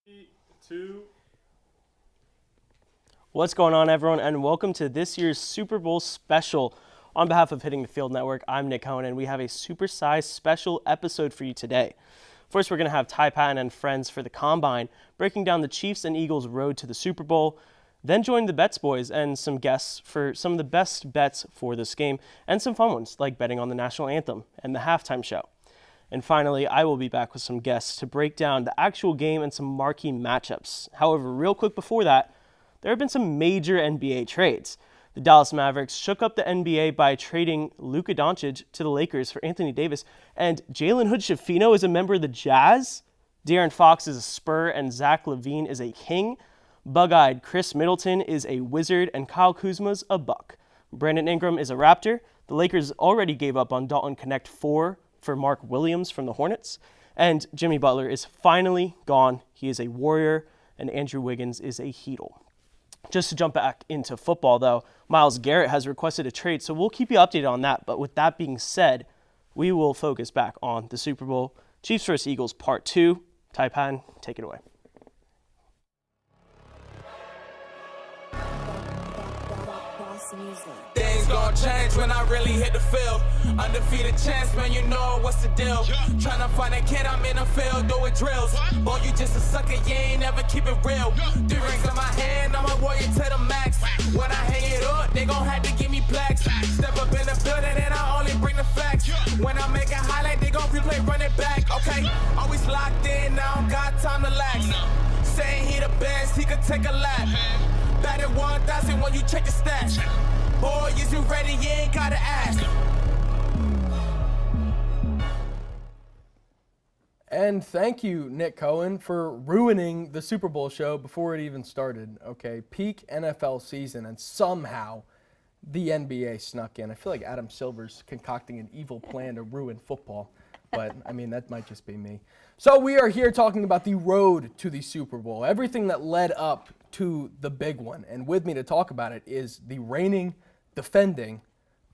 3, 2. What's going on, everyone, and welcome to this year's Super Bowl special. On behalf of Hitting the Field Network, I'm Nick Cohen, and we have a supersized special episode for you today. First, we're going to have Ty Patton and friends for the Combine, breaking down the Chiefs and Eagles' road to the Super Bowl. Then join the Bets boys and some guests for some of the best bets for this game, and some fun ones like betting on the national anthem and the halftime show. And finally, I will be back with some guests to break down the actual game and some marquee matchups. However, real quick before that, there have been some major NBA trades. The Dallas Mavericks shook up the NBA by trading Luka Doncic to the Lakers for Anthony Davis, and Jalen Hood-Schifino is a member of the Jazz. De'Aaron Fox is a Spur, and Zach LaVine is a King. Bug-eyed Chris Middleton is a Wizard, and Kyle Kuzma's a Buck. Brandon Ingram is a Raptor. The Lakers already gave up on Dalton Connect 4 for Mark Williams from the Hornets. And Jimmy Butler is finally gone. He is a Warrior, and Andrew Wiggins is a Heatle. Just to jump back into football, though, Myles Garrett has requested a trade, so we'll keep you updated on that. But with that being said, we will focus back on the Super Bowl. Chiefs vs. Eagles Part 2. Ty Patton, take it away. Things gon' change when I really hit the field. Undefeated champs, man, you know what's the deal. Tryna find a kid, I'm in the field doing drills. Boy, you just a sucker, you ain't never keep it real. 3 rings in my hand, I'm a warrior to the max. When I hang it up, they gon' have to give me plaques. Step up in the building and I only bring the facts. When I make a highlight, they gon' replay, run it back. Okay, always locked in, I don't got time to lax. Saying he the best, he could take a lap. Batted 1,000 when you check the stats. Boy, is you ready? You ain't gotta ask. And thank you, Nick Cohen, for ruining the Super Bowl show before it even started. Okay, peak NFL season, and somehow the NBA snuck in. I feel like Adam Silver's concocting an evil plan to ruin football, but I mean, that might just be me. So we are here talking about the road to the Super Bowl, everything that led up to the big one. And with me to talk about it is the reigning, defending,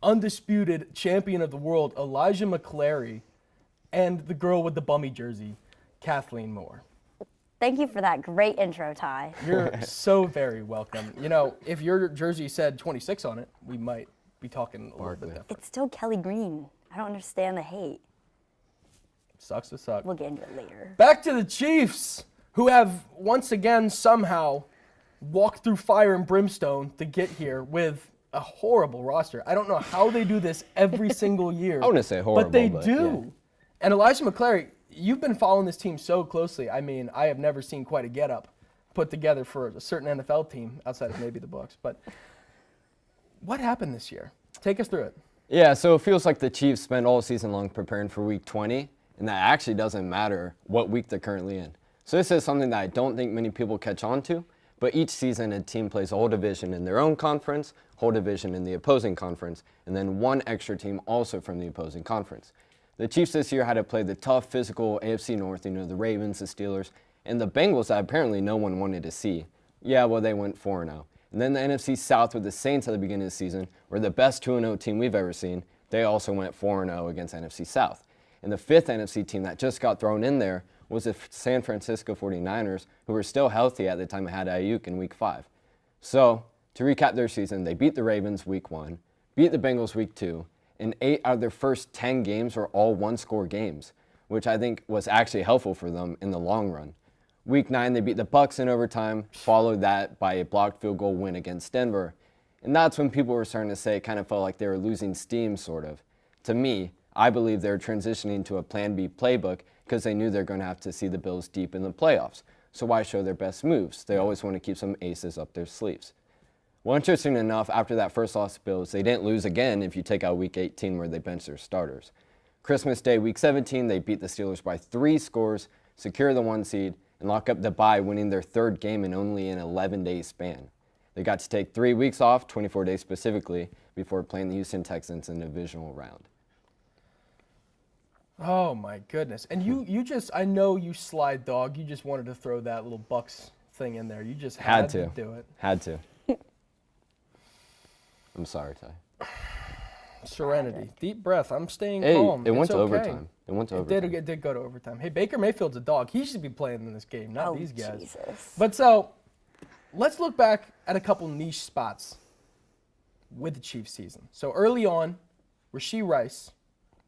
undisputed champion of the world, Elijah McClary, and the girl with the bummy jersey, Kathleen Moore. Thank you for that great intro, Ty. You're so very welcome. You know, if your jersey said 26 on it, we might be talking a little bit different. It's still Kelly Green. I don't understand the hate. Sucks to suck. We'll get into it later. Back to the Chiefs, who have once again somehow walked through fire and brimstone to get here with a horrible roster. I don't know how they do this every single year. I wouldn't say horrible, but they do. Yeah. And Elijah McClary, you've been following this team so closely. I mean, I have never seen quite a getup put together for a certain NFL team outside of maybe the Bucs. But what happened this year? Take us through it. Yeah, so it feels like the Chiefs spent all season long preparing for Week 20, and that actually doesn't matter what week they're currently in. So this is something that I don't think many people catch on to, but each season a team plays a whole division in their own conference, whole division in the opposing conference, and then one extra team also from the opposing conference. The Chiefs this year had to play the tough, physical AFC North, the Ravens, the Steelers, and the Bengals that apparently no one wanted to see. Yeah, well, they went 4-0. And then the NFC South with the Saints at the beginning of the season were the best 2-0 team we've ever seen. They also went 4-0 against NFC South. And the fifth NFC team that just got thrown in there was the San Francisco 49ers, who were still healthy at the time they had Ayuk in Week 5. So, to recap their season, they beat the Ravens Week 1, beat the Bengals Week 2, and 8 out of their first 10 games were all one-score games, which I think was actually helpful for them in the long run. Week 9, they beat the Bucs in overtime, followed that by a blocked field goal win against Denver. And that's when people were starting to say it kind of felt like they were losing steam, sort of. To me, I believe they're transitioning to a Plan B playbook because they knew they're going to have to see the Bills deep in the playoffs. So why show their best moves? They always want to keep some aces up their sleeves. Well, interesting enough, after that first loss to Bills, they didn't lose again if you take out Week 18 where they benched their starters. Christmas Day, Week 17, they beat the Steelers by 3 scores, secure the 1 seed, and lock up the bye, winning their 3rd game in only an 11-day span. They got to take 3 weeks off, 24 days specifically, before playing the Houston Texans in the divisional round. Oh my goodness. And you just, I know you slide dog, you just wanted to throw that little Bucs thing in there. You just had to do it. Had to. I'm sorry, Ty. Serenity. Deep breath. I'm staying Hey, calm. it went It's to okay. overtime. It went to overtime. It did go to overtime. Hey, Baker Mayfield's a dog. He should be playing in this game, not Oh, these guys. Jesus. But so, let's look back at a couple niche spots with the Chiefs season. So early on, Rashee Rice,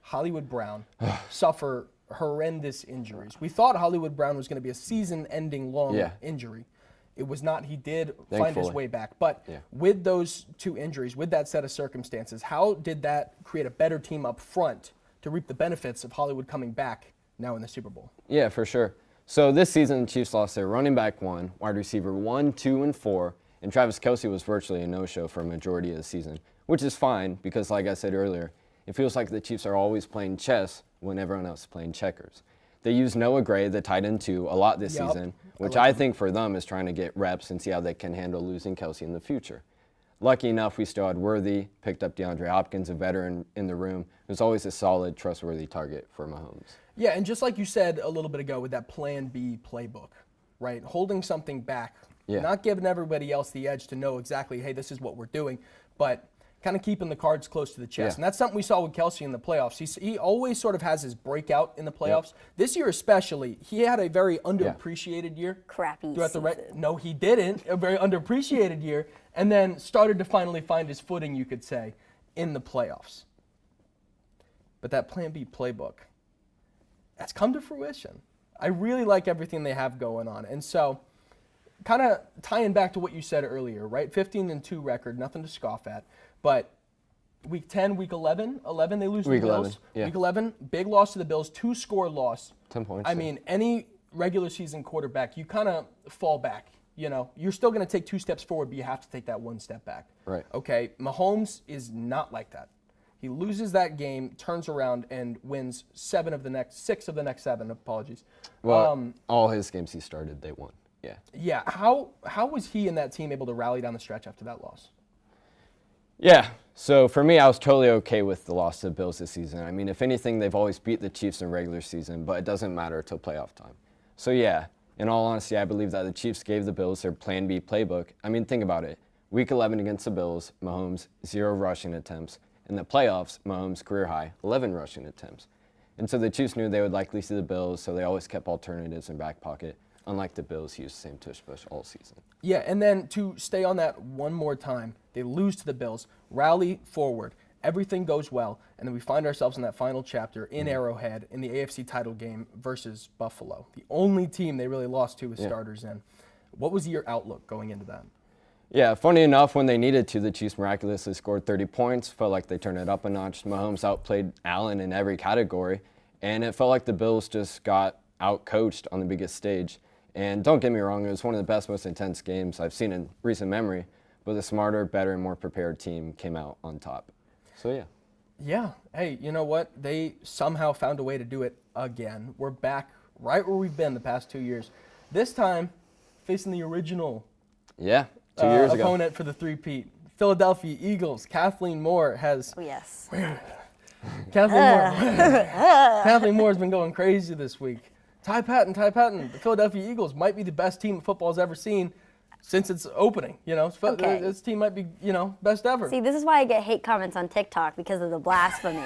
Hollywood Brown suffer horrendous injuries. We thought Hollywood Brown was going to be a season-ending long injury. It was not. He did find his Thankfully. way back. But with those two injuries, with that set of circumstances, how did that create a better team up front to reap the benefits of Hollywood coming back now in the Super Bowl? Yeah, for sure. So this season, the Chiefs lost their running back 1, wide receiver 1, 2, and 4, and Travis Kelce was virtually a no-show for a majority of the season, which is fine because, like I said earlier, it feels like the Chiefs are always playing chess when everyone else is playing checkers. They used Noah Gray, the tight end 2, a lot this season, which I think for them is trying to get reps and see how they can handle losing Kelce in the future. Lucky enough, we still had Worthy, picked up DeAndre Hopkins, a veteran in the room, who's always a solid, trustworthy target for Mahomes. Yeah, and just like you said a little bit ago with that Plan B playbook, right? Holding something back, not giving everybody else the edge to know exactly, hey, this is what we're doing, but kind of keeping the cards close to the chest. And that's something we saw with Kelce in the playoffs. He always sort of has his breakout in the playoffs. This year especially, he had a very underappreciated year. Crappy Throughout season. No, he didn't. A very underappreciated year. And then started to finally find his footing, you could say, in the playoffs. But that Plan B playbook, that's come to fruition. I really like everything they have going on. And so, kind of tying back to what you said earlier, right? 15-2 record, nothing to scoff at. But week 10, week 11, they lose to the Week 11, Bills. yeah. Week 11, big loss to the Bills, 2-score loss. 10 points. I mean, any regular season quarterback, you kind of fall back. You know, you're still going to take 2 steps forward, but you have to take that 1 step back. Right. Okay, Mahomes is not like that. He loses that game, turns around, and wins 6 of the next 7. Apologies. Well, all his games he started, they won. Yeah. Yeah. How was he and that team able to rally down the stretch after that loss? Yeah, so for me, I was totally okay with the loss to the Bills this season. I mean, if anything, they've always beat the Chiefs in regular season, but it doesn't matter until playoff time. So yeah, in all honesty, I believe that the Chiefs gave the Bills their Plan B playbook. I mean, think about it. Week 11 against the Bills, Mahomes, 0 rushing attempts. In the playoffs, Mahomes, career high, 11 rushing attempts. And so the Chiefs knew they would likely see the Bills, so they always kept alternatives in back pocket, unlike the Bills who used the same tush-push all season. Yeah, and then to stay on that one more time, they lose to the Bills, rally forward, everything goes well, and then we find ourselves in that final chapter in Arrowhead in the AFC title game versus Buffalo, the only team they really lost to with starters in. What was your outlook going into that? Yeah, funny enough, when they needed to, the Chiefs miraculously scored 30 points, felt like they turned it up a notch. Mahomes outplayed Allen in every category, and it felt like the Bills just got out-coached on the biggest stage. And don't get me wrong, it was one of the best, most intense games I've seen in recent memory, but the smarter, better, and more prepared team came out on top. So, yeah. Yeah. Hey, you know what? They somehow found a way to do it again. We're back right where we've been the past 2 years. This time, facing the original Yeah, 2 years ago. opponent for the three-peat, Philadelphia Eagles. Kathleen Moore has... Oh, yes. Kathleen Moore has been going crazy this week. Ty Patton. The Philadelphia Eagles might be the best team football's ever seen since its opening. You know, Okay. this team might be, best ever. See, this is why I get hate comments on TikTok, because of the blasphemy.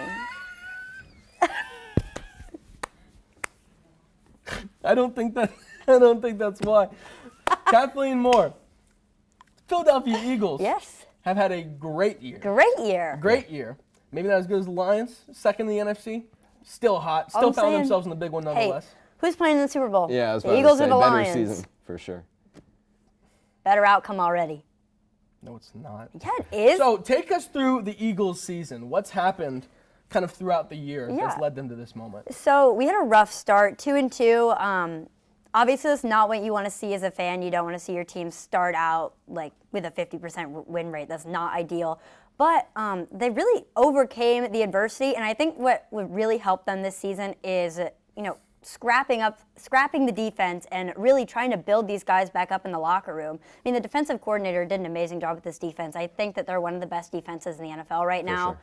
I don't think that's why. Kathleen Moore. Philadelphia Eagles Yes. have had a great year. Great year. Great year. Maybe not as good as the Lions, second in the NFC. Still hot. Still I'm found saying, themselves in the big one Hey, nonetheless. who's playing in the Super Bowl? Yeah, I was the about Eagles to say, or the better Lions? season, for sure. Better outcome already. No, it's not. Yeah, it is. So take us through the Eagles season. What's happened kind of throughout the year that's Yeah. led them to this moment? So we had a rough start, 2-2. Obviously, that's not what you want to see as a fan. You don't want to see your team start out like with a 50% win rate. That's not ideal. But they really overcame the adversity, and I think what would really help them this season is, scrapping the defense and really trying to build these guys back up in the locker room. I mean, the defensive coordinator did an amazing job with this defense. I think that they're one of the best defenses in the NFL right now. sure.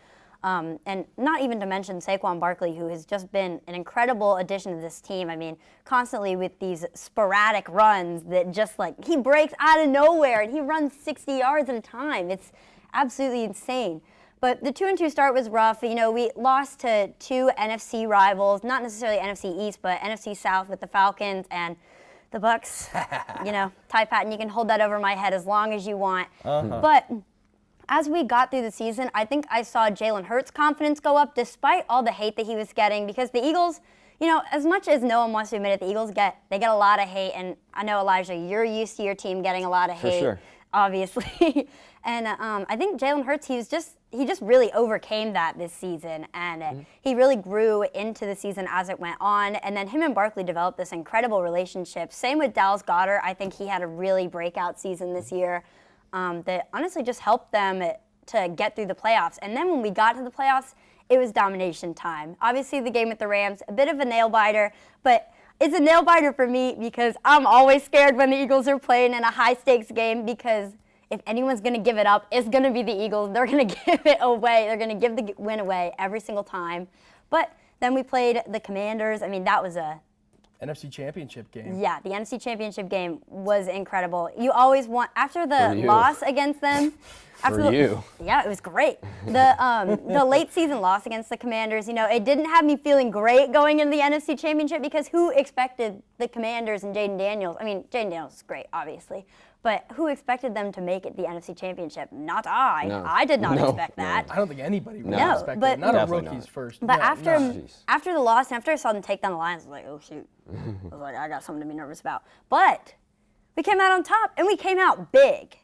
And not even to mention Saquon Barkley, who has just been an incredible addition to this team. I mean, constantly with these sporadic runs that just he breaks out of nowhere and he runs 60 yards at a time. It's absolutely insane. But the 2-2 start was rough. You know, we lost to 2 NFC rivals, not necessarily NFC East, but NFC South with the Falcons and the Bucks. You know, Ty Patton, you can hold that over my head as long as you want. But as we got through the season, I think I saw Jalen Hurts' confidence go up despite all the hate that he was getting, because the Eagles, you know, as much as no one wants to admit it, the Eagles get a lot of hate. And I know, Elijah, you're used to your team getting a lot of hate. For sure. Obviously. And I think Jalen Hurts, he just really overcame that this season, and he really grew into the season as it went on. And then him and Barkley developed this incredible relationship. Same with Dallas Goedert. I think he had a really breakout season this year that honestly just helped them to get through the playoffs. And then when we got to the playoffs, it was domination time. Obviously, the game with the Rams, a bit of a nail-biter, but it's a nail-biter for me because I'm always scared when the Eagles are playing in a high-stakes game, because if anyone's going to give it up, it's going to be the Eagles. They're going to give it away. They're going to give the win away every single time. But then we played the Commanders. I mean, that was a NFC Championship game. Yeah, the NFC Championship game was incredible. You always want, after the loss against them. Yeah, it was great. The late season loss against the Commanders, you know, it didn't have me feeling great going into the NFC Championship, because who expected the Commanders and Jaden Daniels? I mean, Jaden Daniels is great, obviously. But who expected them to make it the NFC Championship? Not I. No. I did not expect that. I don't think anybody really No, expected but- it. Not a Definitely rookies not. first. But No, after the loss, and after I saw them take down the Lions, I was like, oh, shoot. I was like, I got something to be nervous about. But we came out on top, and we came out big.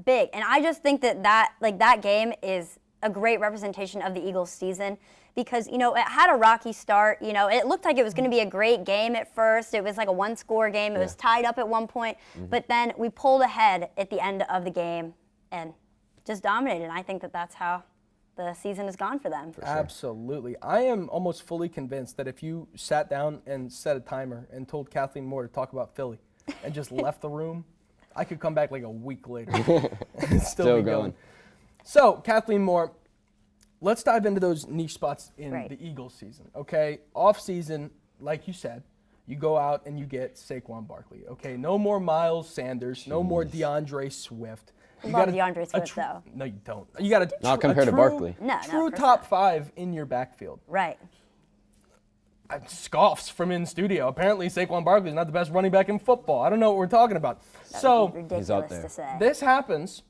Big. And I just think that game is a great representation of the Eagles' season, because, you know, it had a rocky start. You know, it looked like it was going to be a great game at first. It was like a one-score game. It was tied up at one point. But then we pulled ahead at the end of the game and just dominated. And I think that's how the season has gone for them. Absolutely. I am almost fully convinced that if you sat down and set a timer and told Kathleen Moore to talk about Philly and just left the room, I could come back like a week later and still be going. So, Kathleen Moore, let's dive into those niche spots in the Eagles season, okay? Off season, like you said, you go out and you get Saquon Barkley, okay? No more Miles Sanders, no more DeAndre Swift. I love DeAndre Swift, though. No, you don't. You got Not compared to Barkley. True top 5 in your backfield. Right. Scoffs from in studio. Apparently, Saquon Barkley is not the best running back in football. I don't know what we're talking about. That would be ridiculous to say. This happens.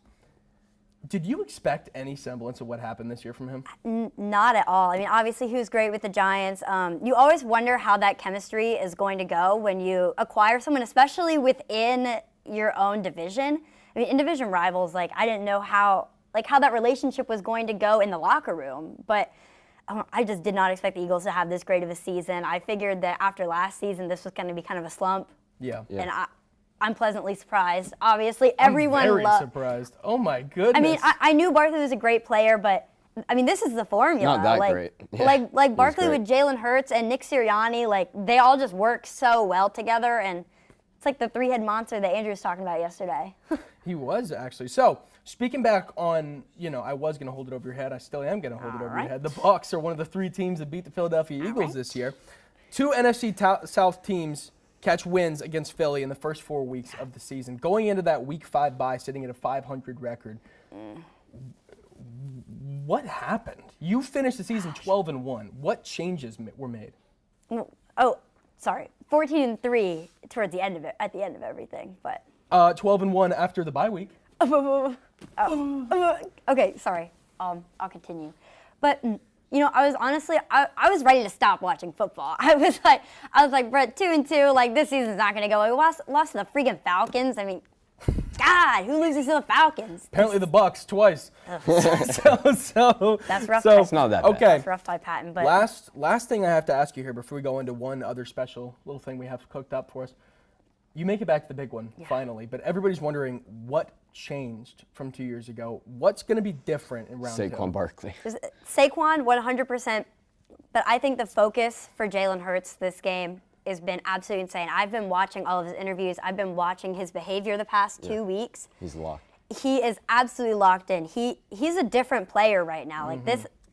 Did you expect any semblance of what happened this year from him? Not at all. I mean, obviously, he was great with the Giants. You always wonder how that chemistry is going to go when you acquire someone, especially within your own division. I mean, in division rivals, like, I didn't know how that relationship was going to go in the locker room. But I just did not expect the Eagles to have this great of a season. I figured that after last season, this was going to be kind of a slump. Yeah. And I'm pleasantly surprised. Obviously, everyone I'm very surprised. Oh, my goodness. I mean, I knew Barkley was a great player, but I mean, this is the formula. Not that great. Yeah. Like Barkley with Jalen Hurts and Nick Sirianni, like, they all just work so well together, and it's like the three-head monster that Andrew was talking about yesterday. He was, actually. So, speaking back on, you know, I was going to hold it over your head. I still am going to hold it over your head. The Bucs are one of the 3 teams that beat the Philadelphia Eagles this year. 2 NFC South teams catch wins against Philly in the first 4 weeks of the season, going into that Week 5 bye, sitting at a 500 record. What happened? You finished the season 12-1. What changes were made? Oh, sorry, 14-3 towards the end of it, at the end of everything, but 12-1 after the bye week. Okay, sorry. I'll continue. But you know, I was honestly, I was ready to stop watching football. I was like, Brett, 2-2, like, this season's not gonna go. We lost to the freaking Falcons. I mean, God, who loses to the Falcons? Apparently the Bucs twice. so that's rough. It's not that bad. Okay. That's rough, Ty Patton. But last thing I have to ask you here before we go into one other special little thing we have cooked up for us. You make it back to the big one finally, but everybody's wondering what changed from 2 years ago. What's going to be different in round 2? Saquon Barkley. Saquon, 100%. But I think the focus for Jalen Hurts this game has been absolutely insane. I've been watching all of his interviews. I've been watching his behavior the past 2 weeks. He's locked. He is absolutely locked in. He's a different player right now. Like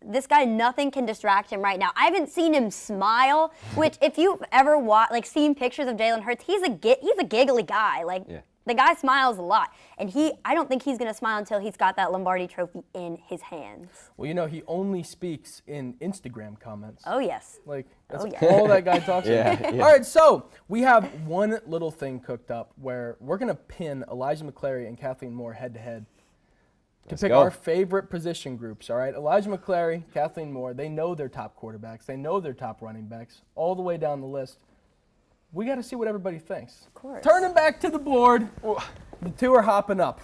this guy, nothing can distract him right now. I haven't seen him smile, which if you've ever seen pictures of Jalen Hurts, he's a giggly guy. Like The guy smiles a lot, and I don't think he's going to smile until he's got that Lombardi trophy in his hands. Well, you know, he only speaks in Instagram comments. Oh, yes. Like, that's Oh, yeah. all that guy talks Yeah, about. yeah. All right, so we have one little thing cooked up where we're going to pin Elijah McClary and Kathleen Moore head-to-head to pick go. our favorite position groups, all right? Elijah McClary, Kathleen Moore, they know their top quarterbacks. They know their top running backs, all the way down the list. We got to see what everybody thinks. Of course. Turning back to the board, the two are hopping up.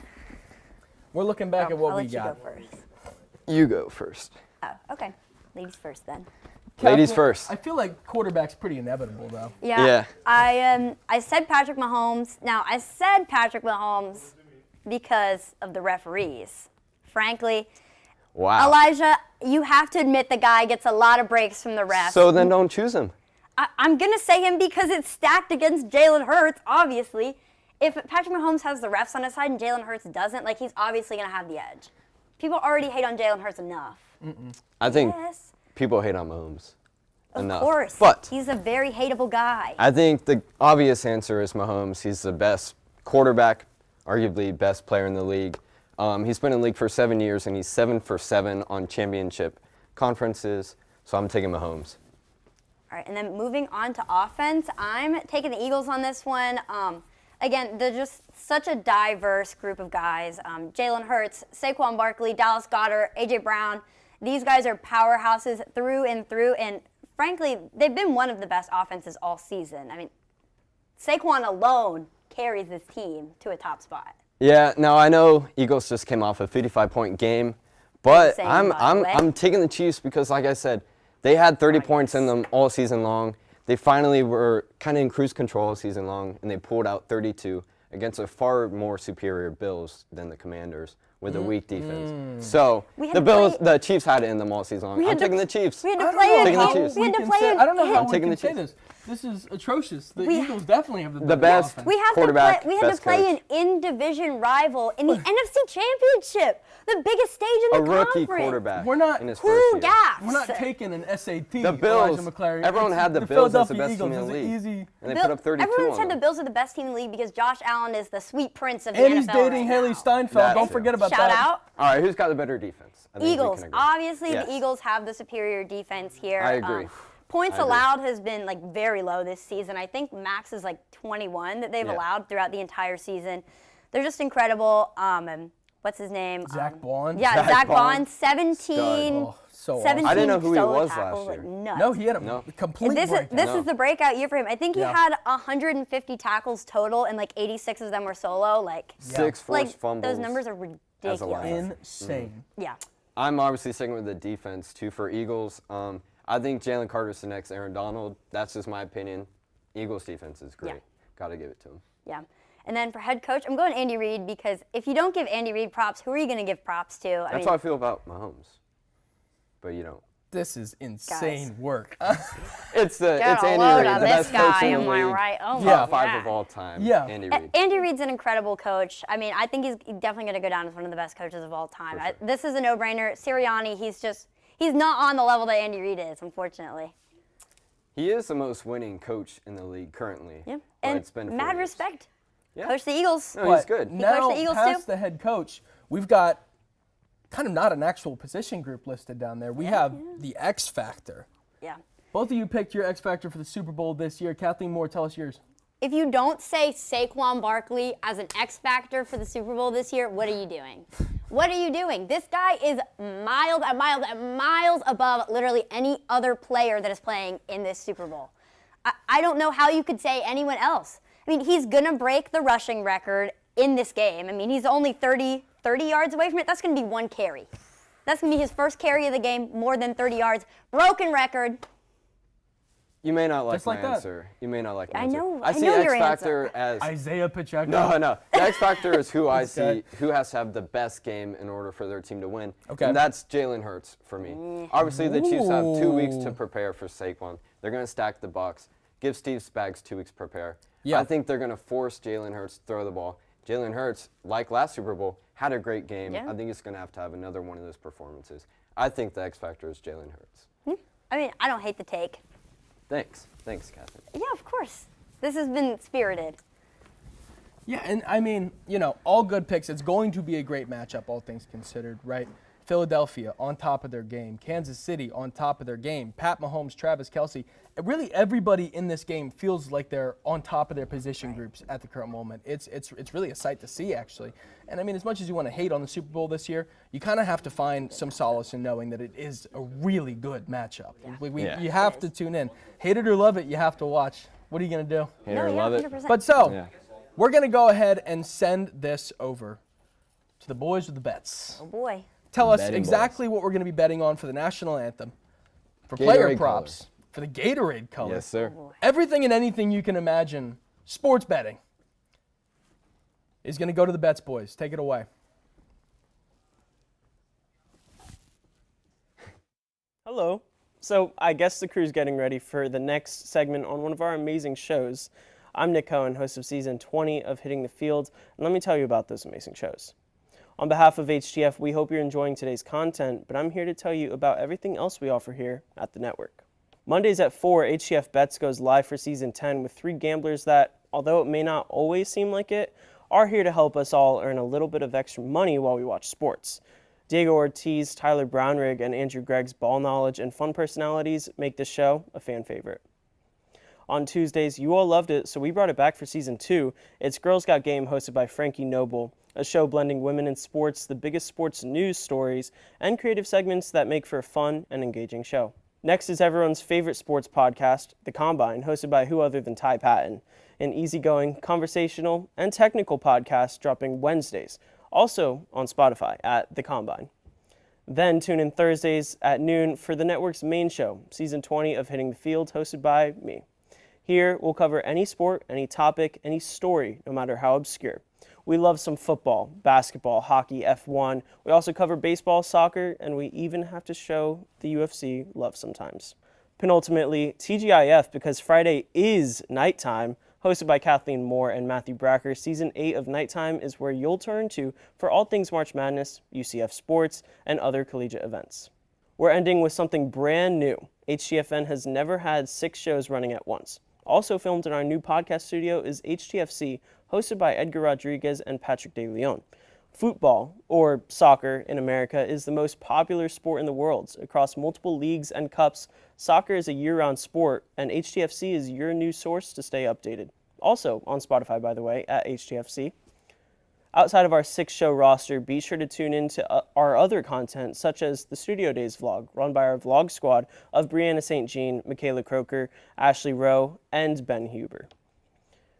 We're looking back at what I'll we let got. you go first. You go first. Oh, okay. Ladies first then. Ladies Kathleen, first. I feel like quarterback's pretty inevitable, though. Yeah. Yeah. I said Patrick Mahomes. Now, I said Patrick Mahomes because of the referees. Frankly, Wow. Elijah, you have to admit the guy gets a lot of breaks from the refs. So then don't choose him. I'm going to say him because it's stacked against Jalen Hurts, obviously. If Patrick Mahomes has the refs on his side and Jalen Hurts doesn't, like, he's obviously going to have the edge. People already hate on Jalen Hurts enough. I think Yes, people hate on Mahomes of enough. course. But He's a very hateable guy. I think the obvious answer is Mahomes. He's the best quarterback, arguably best player in the league. He's been in the league for 7 years, and he's 7 for 7 on championship conferences. So I'm taking Mahomes. All right, and then moving on to offense, I'm taking the Eagles on this one. Again, they're just such a diverse group of guys. Jalen Hurts, Saquon Barkley, Dallas Goedert, A.J. Brown. These guys are powerhouses through and through, and frankly, they've been one of the best offenses all season. I mean, Saquon alone carries this team to a top spot. Yeah, now I know Eagles just came off a 55-point game, but Same, I'm by the way. I'm taking the Chiefs because, like I said, they had 30 points in them all season long. They finally were kind of in cruise control all season long, and they pulled out 32 against a far more superior Bills than the Commanders with a weak defense. So We had the to Bills, play- the Chiefs had it in them all season long. We I'm had to- taking the Chiefs. We had to I play don't know Taking the how Chiefs. We we had to can play say, an I don't know how I'm we taking can the say Chiefs. this. This is atrocious. The We- Eagles definitely have the The better best offense. We have quarterback, to play best an coach. in-division rival in the NFC Championship, the biggest stage in A the rookie conference. quarterback We're not- in his Who first year. gaps? We're not taking an SAT. The Bills, Elijah McClary. everyone It's had the Bills as the Philadelphia best Eagles team in is the an league. easy. And they put up 32 Everyone on said the them. Bills are the best team in the league because Josh Allen is the sweet prince of the And NFL he's dating right Haley now. Steinfeld. That's Don't true. forget about Shout that. out. All right, who's got the better defense? I think we Eagles. can agree. Obviously, Yes. the Eagles have the superior defense here. I agree. Points I agree. allowed has been like very low this season. I think max is like 21 that they've Yeah. allowed throughout the entire season. They're just incredible. And what's his name? Zach Bond? Yeah, Zach Zach Bond. Bond, 17. Oh, so awesome. 17 I didn't know who he solo was tackles, last like year. nuts. No, he had a No. complete This breakdown. is the breakout year for him. I think he Yeah. had 150 tackles total, and like 86 of them were solo. Like, 6 forced like fumbles. those numbers are as a ridiculous. linebacker. Insane. Yeah. I'm obviously sticking with the defense too for Eagles. I think Jalen Carter's the next Aaron Donald. That's just my opinion. Eagles defense is great. Yeah. Got to give it to him. Yeah. And then for head coach, I'm going Andy Reid because if you don't give Andy Reid props, who are you going to give props to? That's how I feel about Mahomes. But you don't. This is insane work. It's Get it's a Andy load Reid, of the this best coach guy, in the am I league. right? Oh, Yeah. Top 5 yeah. of all time. Yeah. Andy Reid. Andy Reid's an incredible coach. I mean, I think he's definitely going to go down as one of the best coaches of all time. sure. This is a no-brainer. Sirianni, he's not on the level that Andy Reid is, unfortunately. He is the most winning coach in the league currently. Yeah. but And it's been 4 mad years. respect. Yeah. Coach the Eagles. No, he's But good. Now, coached the Eagles past too? the head coach, we've got kind of not an actual position group listed down there. We have the X Factor. Yeah. Both of you picked your X Factor for the Super Bowl this year. Kathleen Moore, tell us yours. If you don't say Saquon Barkley as an X factor for the Super Bowl this year, what are you doing? What are you doing? This guy is miles and miles and miles above literally any other player that is playing in this Super Bowl. I don't know how you could say anyone else. I mean, he's going to break the rushing record in this game. I mean, he's only 30 yards away from it. That's going to be 1 carry. That's going to be his first carry of the game, more than 30 yards. Broken record. You may not like Just my like that. answer. You may not like my I answer. know- I I see know X your Factor as Isaiah Pacheco. No. The X Factor is who I Okay. see who has to have the best game in order for their team to win. Okay. And that's Jalen Hurts for me. Obviously, the Chiefs have 2 weeks to prepare for Saquon. They're going to stack the box. Give Steve Spags 2 weeks to prepare. Yeah. I think they're going to force Jalen Hurts to throw the ball. Jalen Hurts, like last Super Bowl, had a great game. Yeah. I think he's going to have another one of those performances. I think the X Factor is Jalen Hurts. I mean, I don't hate the take. Thanks, Catherine. Yeah, of course. This has been spirited. Yeah, and I mean, all good picks. It's going to be a great matchup, all things considered, right? Philadelphia on top of their game. Kansas City on top of their game. Pat Mahomes, Travis Kelce. Really, everybody in this game feels like they're on top of their position groups at the current moment. It's really a sight to see, actually. And I mean, as much as you want to hate on the Super Bowl this year, you kind of have to find some solace in knowing that it is a really good matchup. Yeah. You have to tune in. Hate it or love it, you have to watch. What are you going to do? Hate it or love it. 100%. But we're going to go ahead and send this over to the boys with the bets. Oh, boy. Tell us Betting exactly boys. what we're going to be betting on for the national anthem, for Gatorade player props, color. for the Gatorade color. Yes, sir. Everything and anything you can imagine, sports betting, is going to go to the bets, boys. Take it away. Hello. So I guess the crew's getting ready for the next segment on one of our amazing shows. I'm Nick Cohen, host of season 20 of Hitting the Field, and let me tell you about those amazing shows. On behalf of HTF, we hope you're enjoying today's content, but I'm here to tell you about everything else we offer here at the network. Mondays at 4, HTF Bets goes live for season 10 with 3 gamblers that, although it may not always seem like it, are here to help us all earn a little bit of extra money while we watch sports. Diego Ortiz, Tyler Brownrigg, and Andrew Gregg's ball knowledge and fun personalities make this show a fan favorite. On Tuesdays, you all loved it, so we brought it back for season 2. It's Girls Got Game, hosted by Frankie Noble, a show blending women in sports, the biggest sports news stories, and creative segments that make for a fun and engaging show. Next is everyone's favorite sports podcast, The Combine, hosted by who other than Ty Patton, an easygoing, conversational, and technical podcast dropping Wednesdays, also on Spotify at The Combine. Then tune in Thursdays at noon for the network's main show, season 20 of Hitting the Field, hosted by me. Here, we'll cover any sport, any topic, any story, no matter how obscure. We love some football, basketball, hockey, F1. We also cover baseball, soccer, and we even have to show the UFC love sometimes. Penultimately, TGIF, because Friday is nighttime, hosted by Kathleen Moore and Matthew Bracker. Season 8 of Nighttime is where you'll turn to for all things March Madness, UCF sports, and other collegiate events. We're ending with something brand new. HTFN has never had 6 shows running at once. Also filmed in our new podcast studio is HTFC, hosted by Edgar Rodriguez and Patrick De Leon. Football, or soccer in America, is the most popular sport in the world. Across multiple leagues and cups, soccer is a year-round sport, and HTFC is your new source to stay updated. Also on Spotify, by the way, at HTFC. Outside of our 6-show roster, be sure to tune in to our other content, such as the Studio Days vlog, run by our vlog squad of Brianna St. Jean, Michaela Croker, Ashley Rowe, and Ben Huber.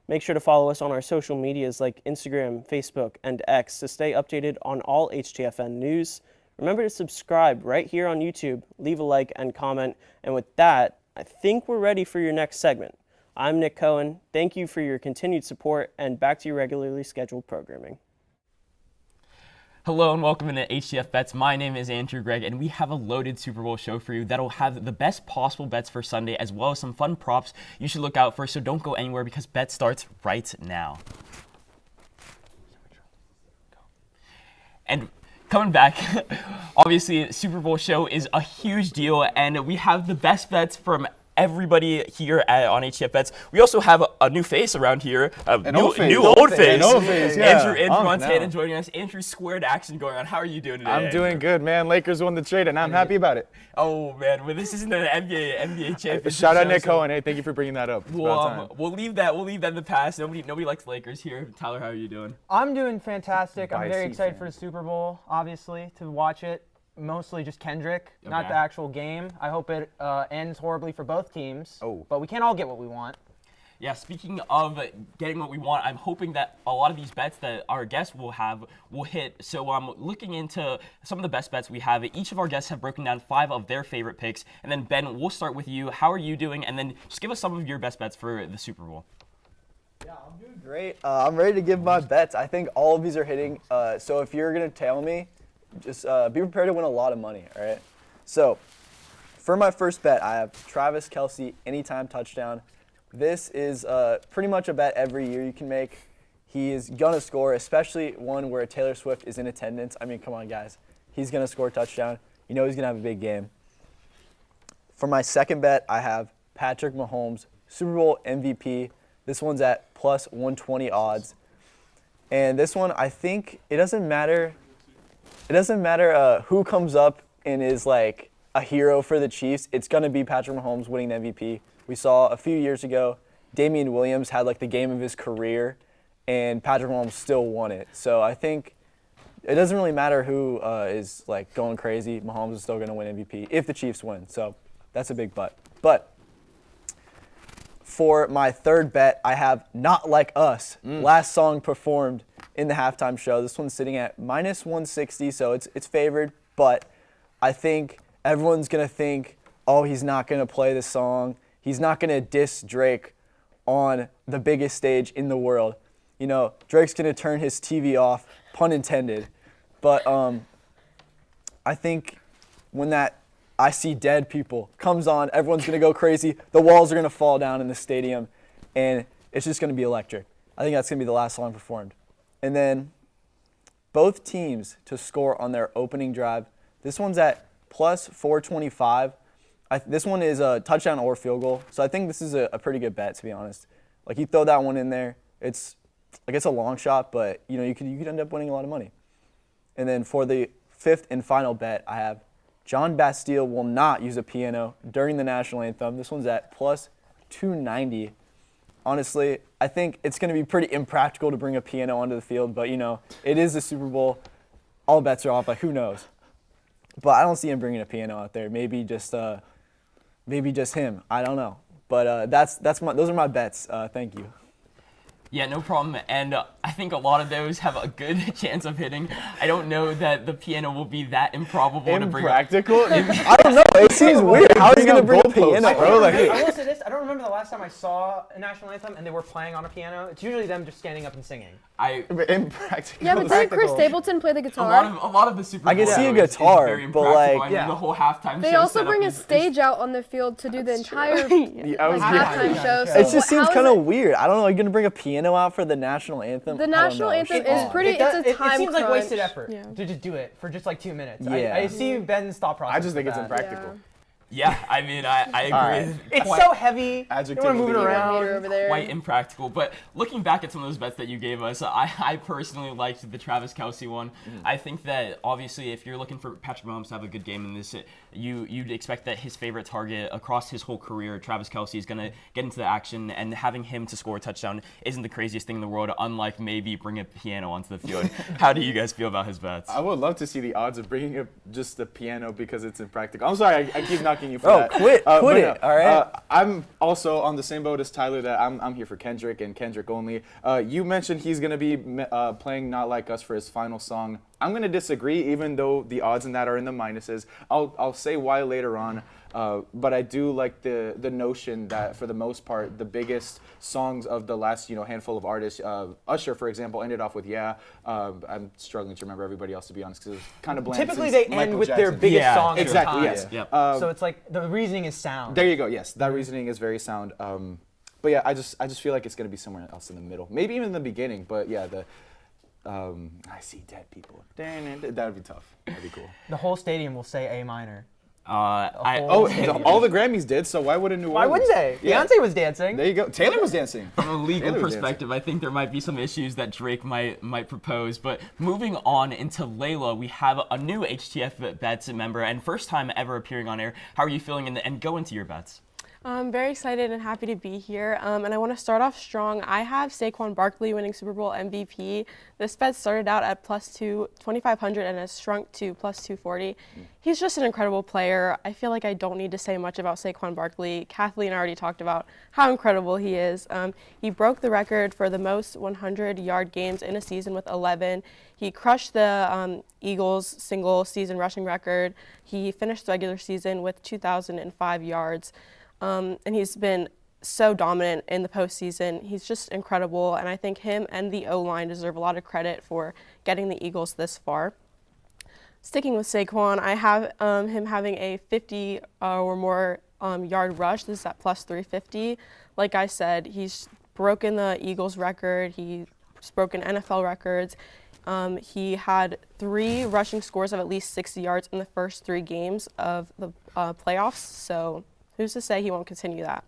Make sure to follow us on our social medias like Instagram, Facebook, and X to stay updated on all HTFN news. Remember to subscribe right here on YouTube, leave a like and comment. And with that, I think we're ready for your next segment. I'm Nick Cohen. Thank you for your continued support, and back to your regularly scheduled programming. Hello and welcome to HTF Bets. My name is Andrew Gregg, and we have a loaded Super Bowl show for you that'll have the best possible bets for Sunday, as well as some fun props you should look out for, so don't go anywhere because bet starts right now. And coming back, obviously, Super Bowl show is a huge deal, and we have the best bets from everybody here on HTF Bets. We also have a new face around here, new old face. Yeah. Andrew Montana joining us. Andrew, squared action going on. How are you doing today? I'm doing good, man. Lakers won the trade, and I'm happy about it. Oh man, well, this isn't an NBA championship. Shout out show, Nick so Cohen. Hey, thank you for bringing that up. It's about time. We'll leave that in the past. Nobody likes Lakers here. Tyler, how are you doing? I'm doing fantastic. I'm Biased very Heat excited fan. for the Super Bowl, obviously, to watch it. Mostly just Kendrick, not Okay. the actual game. I hope it ends horribly for both teams. Oh. But we can't all get what we want. Yeah, speaking of getting what we want, I'm hoping that a lot of these bets that our guests will hit. So I'm looking into some of the best bets we have. Each of our guests have broken down 5 of their favorite picks. And then, Ben, we'll start with you. How are you doing? And then just give us some of your best bets for the Super Bowl. Yeah, I'm doing great. I'm ready to give my bets. I think all of these are hitting. So if you're going to tail me, just be prepared to win a lot of money, all right? So for my first bet, I have Travis Kelce anytime touchdown. This is pretty much a bet every year you can make. He is going to score, especially one where Taylor Swift is in attendance. I mean, come on, guys. He's going to score a touchdown. You know he's going to have a big game. For my second bet, I have Patrick Mahomes, Super Bowl MVP. This one's at plus 120 odds. And this one, I think it doesn't matter. It doesn't matter who comes up and is like a hero for the Chiefs. It's gonna be Patrick Mahomes winning the MVP. We saw a few years ago, Damian Williams had like the game of his career, and Patrick Mahomes still won it. So I think it doesn't really matter who is like going crazy. Mahomes is still gonna win MVP if the Chiefs win. So that's a big but. But for my third bet, I have Not Like Us, last song performed in the halftime show. This one's sitting at -160, so it's favored, but I think everyone's going to think, oh, he's not going to play the song. He's not going to diss Drake on the biggest stage in the world. You know, Drake's going to turn his TV off, pun intended. But I think when that I See Dead People comes on, everyone's going to go crazy. The walls are going to fall down in the stadium, and it's just going to be electric. I think that's going to be the last song performed. And then both teams to score on their opening drive. This one's at +425. This one is a touchdown or field goal, so I think this is a pretty good bet, to be honest. Like, you throw that one in there, it's a long shot, but you know you could end up winning a lot of money. And then for the fifth and final bet, I have John Bastille will not use a piano during the national anthem. This one's at +290. Honestly, I think it's going to be pretty impractical to bring a piano onto the field, but, you know, it is the Super Bowl. All bets are off, like, who knows? But I don't see him bringing a piano out there. Maybe just him. I don't know. But those are my bets. Thank you. Yeah, no problem. And I think a lot of those have a good chance of hitting. I don't know that the piano will be that improbable to bring up. Impractical? I don't know. It seems weird. How is he going to bring a piano? Bro, like, I will say this. I don't remember the last time I saw a national anthem and they were playing on a piano. It's usually them just standing up and singing. impractical. Yeah, but didn't Chris Stapleton play the A guitar? lot of the Super Bowl I can see a is guitar, very but, impractical. like, I mean, yeah. the whole halftime They show also setup bring a is stage out on the field to do the entire I was halftime show. So It just seems how is kind of it- weird. I don't know. Are you going to bring a piano out for the national anthem? The I don't national know. anthem It's is odd. pretty. It's a time It seems like crunch. wasted effort Yeah. to just do it for just like 2 minutes. Yeah. I see Ben's thought process. I just think with it's that. impractical. Yeah, I mean, I agree. right. It's Quite- so heavy. Adjective You want to move it of the year. around. Meter over there. quite impractical. But looking back at some of those bets that you gave us, I personally liked the Travis Kelce one. I think that obviously if you're looking for Patrick Mahomes to have a good game in this, you'd expect that his favorite target across his whole career, Travis Kelce, is going to get into the action, and having him to score a touchdown isn't the craziest thing in the world, unlike maybe bring a piano onto the field. How do you guys feel about his bets? I would love to see the odds of bringing up just the piano because it's impractical. I'm sorry, I keep knocking you for Bro, that. quit But it, all right? I'm also on the same boat as Tyler that I'm here for Kendrick and Kendrick only. You mentioned he's going to be playing Not Like Us for his final song. I'm going to disagree, even though the odds in that are in the minuses. I'll say why later on. But I do like the notion that for the most part, the biggest songs of the last handful of artists, Usher, for example, ended off with Yeah. I'm struggling to remember everybody else, to be honest, because it's kind of bland. Typically, since they Michael end with their Jackson. biggest Yeah, song Exactly. at the time. Yes. Yep. So it's like the reasoning is sound. There you go. Yes, that reasoning is very sound. But yeah, I just feel like it's gonna be somewhere else in the middle, maybe even in the beginning. But yeah, I See Dead People. That would be tough. That'd be cool. The whole stadium will say A minor. Oh, all the Grammys did. So why wouldn't New Why Orleans? wouldn't they? Yeah. Beyonce was dancing. There you go. Taylor was dancing. From a legal Taylor was perspective, I think there might be some issues that Drake might propose. But moving on into Layla, we have a new HTF Bets member and first time ever appearing on air. How are you feeling? And go into your bets. I'm very excited and happy to be here. And I want to start off strong. I have Saquon Barkley winning Super Bowl MVP. This bet started out at +2,500 and has shrunk to +240. He's just an incredible player. I feel like I don't need to say much about Saquon Barkley. Kathleen already talked about how incredible he is. He broke the record for the most 100-yard games in a season with 11. He crushed the Eagles' single-season rushing record. He finished the regular season with 2,005 yards. And he's been so dominant in the postseason. He's just incredible, and I think him and the O-line deserve a lot of credit for getting the Eagles this far. Sticking with Saquon, I have him having a 50 or more yard rush. This is at +350. Like I said, he's broken the Eagles record. He's broken NFL records. He had 3 rushing scores of at least 60 yards in the first 3 games of the playoffs, so who's to say he won't continue that?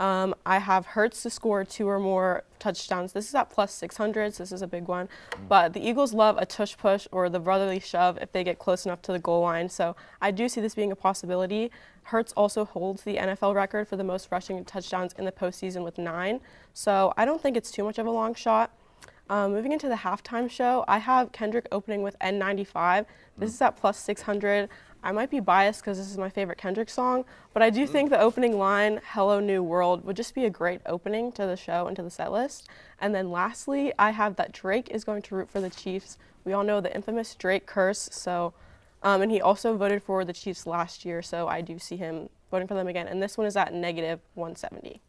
I have Hurts to score 2 or more touchdowns. This is at plus 600, so this is a big one. But the Eagles love a tush push or the brotherly shove if they get close enough to the goal line. So I do see this being a possibility. Hurts also holds the NFL record for the most rushing touchdowns in the postseason with 9. So I don't think it's too much of a long shot. Moving into the halftime show, I have Kendrick opening with N95. This is at plus 600. I might be biased because this is my favorite Kendrick song, but I do think the opening line, Hello New World, would just be a great opening to the show and to the set list. And then lastly, I have that Drake is going to root for the Chiefs. We all know the infamous Drake curse, so, and he also voted for the Chiefs last year, so I do see him voting for them again. And this one is at negative 170.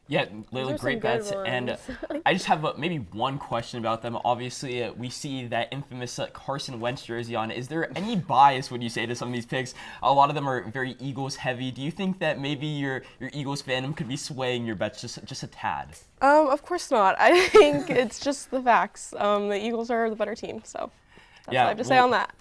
Yeah, Layla, great bets. And I just have maybe one question about them. Obviously, we see that infamous Carson Wentz jersey on. Is there any bias, would you say, to some of these picks? A lot of them are very Eagles heavy. Do you think that maybe your Eagles fandom could be swaying your bets just a tad? Of course not. I think it's just the facts. The Eagles are the better team, so that's what I have to say on that.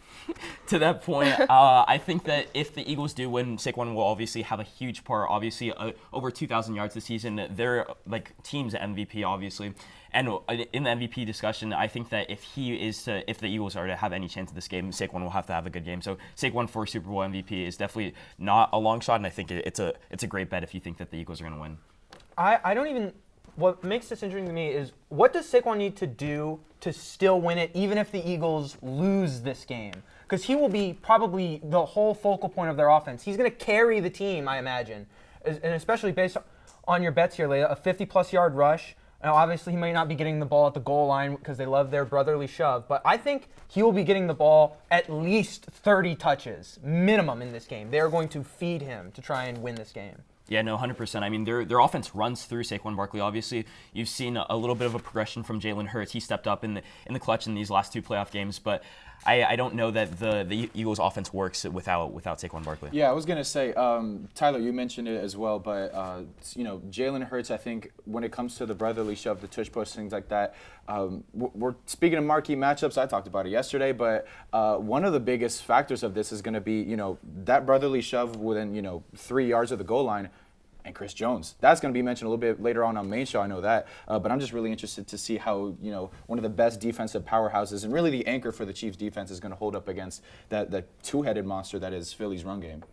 To that point, I think that if the Eagles do win, Saquon will obviously have a huge part. Obviously, over 2,000 yards this season. They're like team's MVP, obviously. And in the MVP discussion, I think that if the Eagles are to have any chance of this game, Saquon will have to have a good game. So Saquon for Super Bowl MVP is definitely not a long shot, and I think it's a great bet if you think that the Eagles are going to win. I don't even. What makes this interesting to me is what does Saquon need to do to still win it, even if the Eagles lose this game? Because he will be probably the whole focal point of their offense. He's going to carry the team, I imagine, and especially based on your bets here, Leia, a 50-plus yard rush. Now, obviously, he might not be getting the ball at the goal line because they love their brotherly shove, but I think he will be getting the ball at least 30 touches, minimum, in this game. They're going to feed him to try and win this game. Yeah, no, 100%. I mean, their offense runs through Saquon Barkley. Obviously, you've seen a little bit of a progression from Jalen Hurts. He stepped up in the clutch in these last 2 playoff games, but I don't know that the Eagles' offense works without Saquon Barkley. Yeah, I was gonna say, Tyler, you mentioned it as well, but Jalen Hurts, I think when it comes to the brotherly shove, the tush push, things like that, we're speaking of marquee matchups. I talked about it yesterday, but one of the biggest factors of this is going to be that brotherly shove within 3 yards of the goal line. And Chris Jones. That's going to be mentioned a little bit later on main show, I know that. But I'm just really interested to see how, one of the best defensive powerhouses and really the anchor for the Chiefs defense is going to hold up against that two-headed monster that is Philly's run game.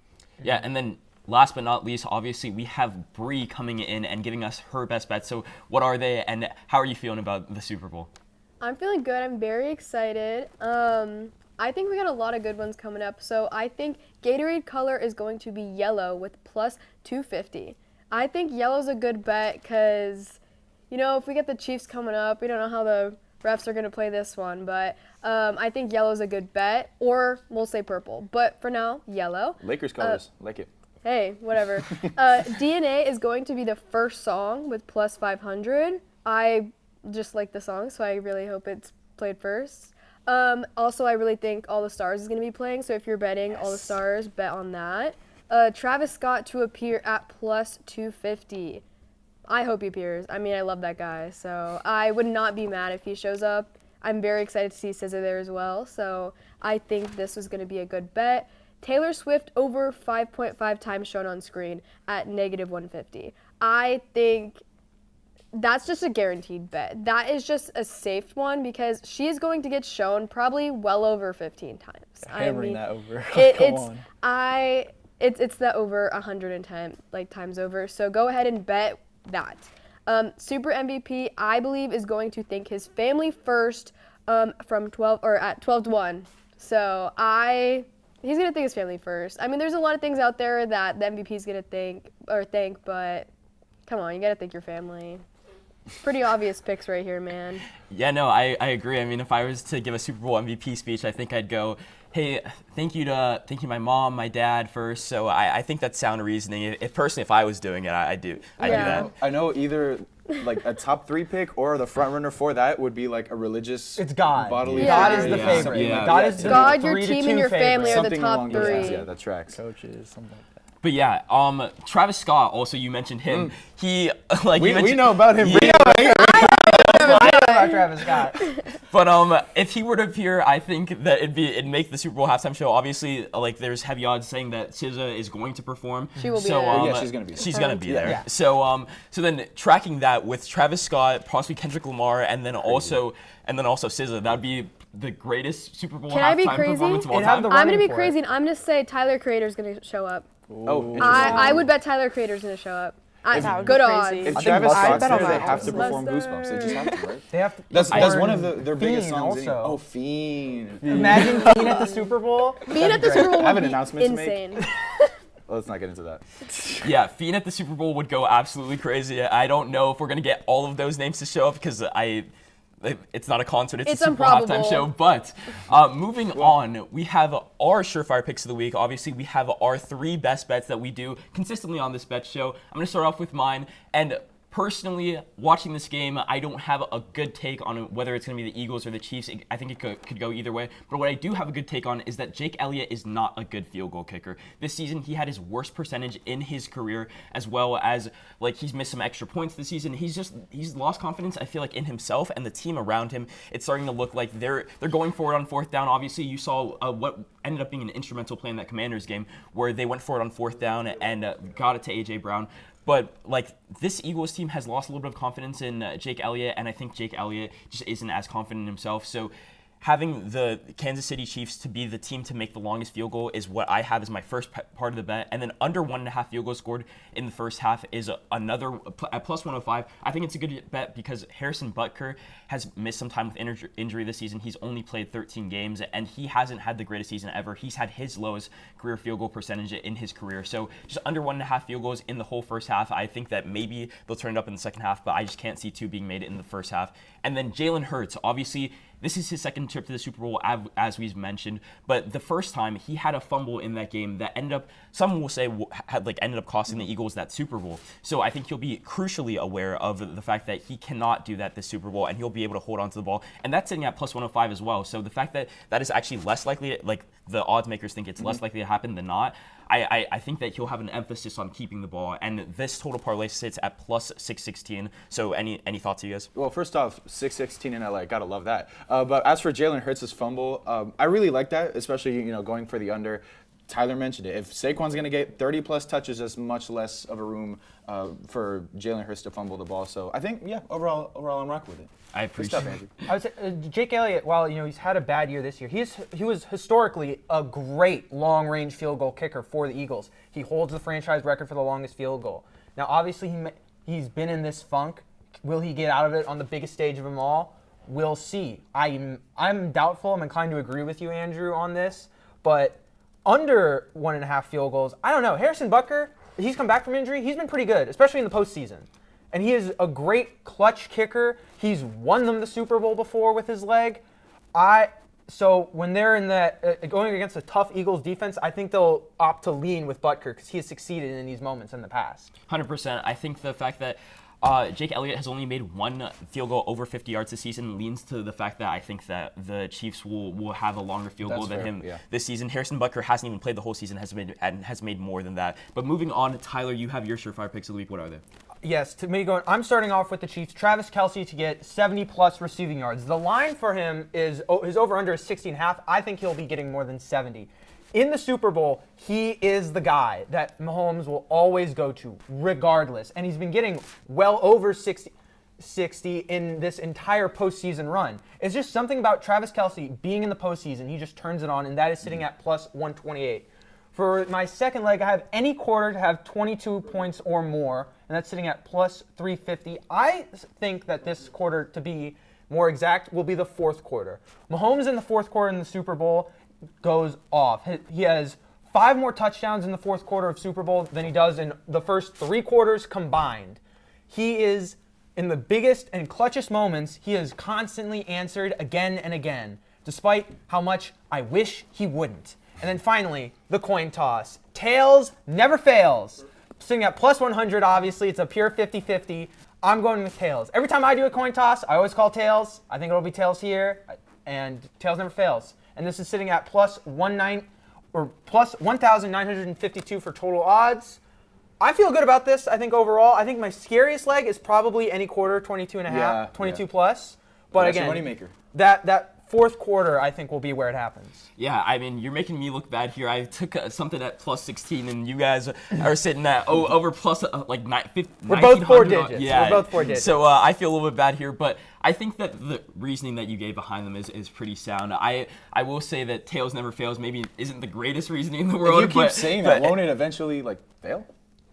Yeah, and then last but not least, obviously, we have Bree coming in and giving us her best bets. So what are they, and how are you feeling about the Super Bowl? I'm feeling good. I'm very excited. I think we got a lot of good ones coming up. So I think Gatorade color is going to be yellow with plus 250. I think yellow's a good bet because, if we get the Chiefs coming up, we don't know how the refs are going to play this one. But I think yellow's a good bet, or we'll say purple. But for now, yellow. Lakers colors, like it. Hey, whatever. DNA is going to be the first song with plus 500. I just like the song, so I really hope it's played first. Also, I really think All the Stars is going to be playing, so if you're betting All the Stars, bet on that. Travis Scott to appear at plus 250. I hope he appears. I mean, I love that guy, so I would not be mad if he shows up. I'm very excited to see SZA there as well, so I think this was going to be a good bet. Taylor Swift over 5.5 times shown on screen at negative 150. I think that's just a guaranteed bet. That is just a safe one because she is going to get shown probably well over 15 times. Hammering that over. It's the over 110 times over. So go ahead and bet that. Super MVP, I believe, is going to thank his family first from 12 or at 12 to 1. So he's gonna thank his family first. I mean, there's a lot of things out there that the MVP is gonna thank, but come on, you gotta thank your family. Pretty obvious picks right here, man. Yeah, no, I agree. I mean, if I was to give a Super Bowl MVP speech, I think I'd go, hey, thank you my mom, my dad first. So I think that's sound reasoning. If I was doing it, I'd do that. I know either a top 3 pick or the front runner for that would be a religious. It's God. Bodily. Yeah. God is the favorite. Yeah. God is the God, 3 your to team, 2 and your favorite. family are the Something top along those 3. lines. Yeah, that tracks. Coaches, something like that. But yeah, Travis Scott, also you mentioned him. He, We know about him. Yeah. Travis Scott. But if he were to appear, I think that it'd make the Super Bowl halftime show. Obviously, like there's heavy odds saying that SZA is going to perform. She will be so, there. Yeah, she's gonna be there. She's gonna be there. Yeah. So then tracking that with Travis Scott, possibly Kendrick Lamar, and then also SZA, that would be the greatest Super Bowl Can I be halftime crazy? performance of all It'd have time. the I'm gonna be running for it. crazy and I'm gonna say Tyler Creator's gonna show up. Oh, I would bet Tyler Creator's gonna show up. That would Good be odds. crazy. If think Travis Mustard's Scott's bet on there, they that have to also. perform Goosebumps. They just have to, right? They have to. That's one of perform their biggest Fiend songs. Also. Oh, Fiend. Imagine Fiend at the Super Bowl. Being at the Super Bowl I have would an be announcement to make. insane. Let's not get into that. Yeah, Fiend at the Super Bowl would go absolutely crazy. I don't know if we're gonna get all of those names to show up because it's not a concert, it's a Super Bowl halftime improbable. show. But moving on, we have our surefire picks of the week. Obviously, we have our 3 best bets that we do consistently on this bet show. I'm going to start off with mine. And personally, watching this game, I don't have a good take on whether it's going to be the Eagles or the Chiefs. I think it could go either way. But what I do have a good take on is that Jake Elliott is not a good field goal kicker. This season, he had his worst percentage in his career, as well as like he's missed some extra points this season. He's lost confidence, I feel like, in himself and the team around him. It's starting to look like they're going for it on 4th down. Obviously, you saw what ended up being an instrumental play in that Commanders game where they went for it on 4th down and got it to A.J. Brown. But like this Eagles team has lost a little bit of confidence in Jake Elliott, and I think Jake Elliott just isn't as confident in himself. So having the Kansas City Chiefs to be the team to make the longest field goal is what I have as my first part of the bet. And then under 1.5 field goals scored in the first half is another at plus 105. I think it's a good bet because Harrison Butker has missed some time with injury this season. He's only played 13 games, and he hasn't had the greatest season ever. He's had his lowest career field goal percentage in his career. So just under 1.5 field goals in the whole first half. I think that maybe they'll turn it up in the second half, but I just can't see 2 being made in the first half. And then Jalen Hurts, obviously, this is his second trip to the Super Bowl, as we've mentioned. But the first time, he had a fumble in that game that ended up, some will say, ended up costing the Eagles that Super Bowl. So I think he'll be crucially aware of the fact that he cannot do that this Super Bowl, and he'll be able to hold on to the ball. And that's sitting at plus 105 as well. So the fact that that is actually less likely, like the odds makers think it's less likely to happen than not, I think that he'll have an emphasis on keeping the ball. And this total parlay sits at plus 616. So any thoughts, you guys? Well, first off, 616 in LA, gotta love that. But as for Jalen Hurts' fumble, I really like that, especially going for the under. Tyler mentioned it. If Saquon's going to get 30-plus touches, there's much less of a room for Jalen Hurts to fumble the ball. So I think, yeah, overall I'm rocking with it. I appreciate it. I would say Jake Elliott, while he's had a bad year this year, he was historically a great long-range field goal kicker for the Eagles. He holds the franchise record for the longest field goal. Now, obviously, he's been in this funk. Will he get out of it on the biggest stage of them all? We'll see. I'm doubtful. I'm inclined to agree with you, Andrew, on this, but under 1.5 field goals, I don't know. Harrison Butker, he's come back from injury. He's been pretty good, especially in the postseason. And he is a great clutch kicker. He's won them the Super Bowl before with his leg. So when they're in that going against a tough Eagles defense, I think they'll opt to lean with Butker because he has succeeded in these moments in the past. 100%. I think the fact that Jake Elliott has only made 1 field goal over 50 yards this season leans to the fact that I think that the Chiefs will have a longer field goal than him this season. Harrison Butker hasn't even played the whole season, has made more than that. But moving on, Tyler, you have your surefire picks of the week. What are they? Yes, to me I'm starting off with the Chiefs. Travis Kelce to get 70-plus receiving yards. The line for him is his over-under is 60.5. I think he'll be getting more than 70. In the Super Bowl, he is the guy that Mahomes will always go to, regardless. And he's been getting well over 60 in this entire postseason run. It's just something about Travis Kelce being in the postseason. He just turns it on, and that is sitting at plus 128. For my second leg, I have any quarter to have 22 points or more, and that's sitting at plus 350. I think that this quarter, to be more exact, will be the fourth quarter. Mahomes in the fourth quarter in the Super Bowl goes off. He has 5 more touchdowns in the fourth quarter of Super Bowl than he does in the first 3 quarters combined. He is, in the biggest and clutchest moments, he has constantly answered again and again, despite how much I wish he wouldn't. And then finally, the coin toss. Tails never fails. Sitting at plus 100, obviously. It's a pure 50-50. I'm going with tails. Every time I do a coin toss, I always call tails. I think it'll be tails here. And tails never fails. And this is sitting at plus 1,952 for total odds. I feel good about this, I think, overall. I think my scariest leg is probably any quarter, 22.5, 22 plus. But That's again, your moneymaker. that fourth quarter, I think, will be where it happens. Yeah, I mean, you're making me look bad here. I took something at plus 16, and you guys are sitting at over plus like We're both 4 $1,900. digits. Yeah. We're both 4 digits. So I feel a little bit bad here, but I think that the reasoning that you gave behind them is pretty sound. I will say that tails never fails maybe isn't the greatest reasoning in the world. If you keep saying that, won't it eventually like fail?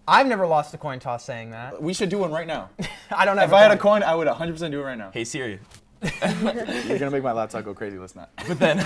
I've never lost a coin toss saying that. We should do one right now. I don't know. If I had a coin, I would 100% do it right now. Hey Siri. You're gonna make my laptop go crazy. Let's not. But then,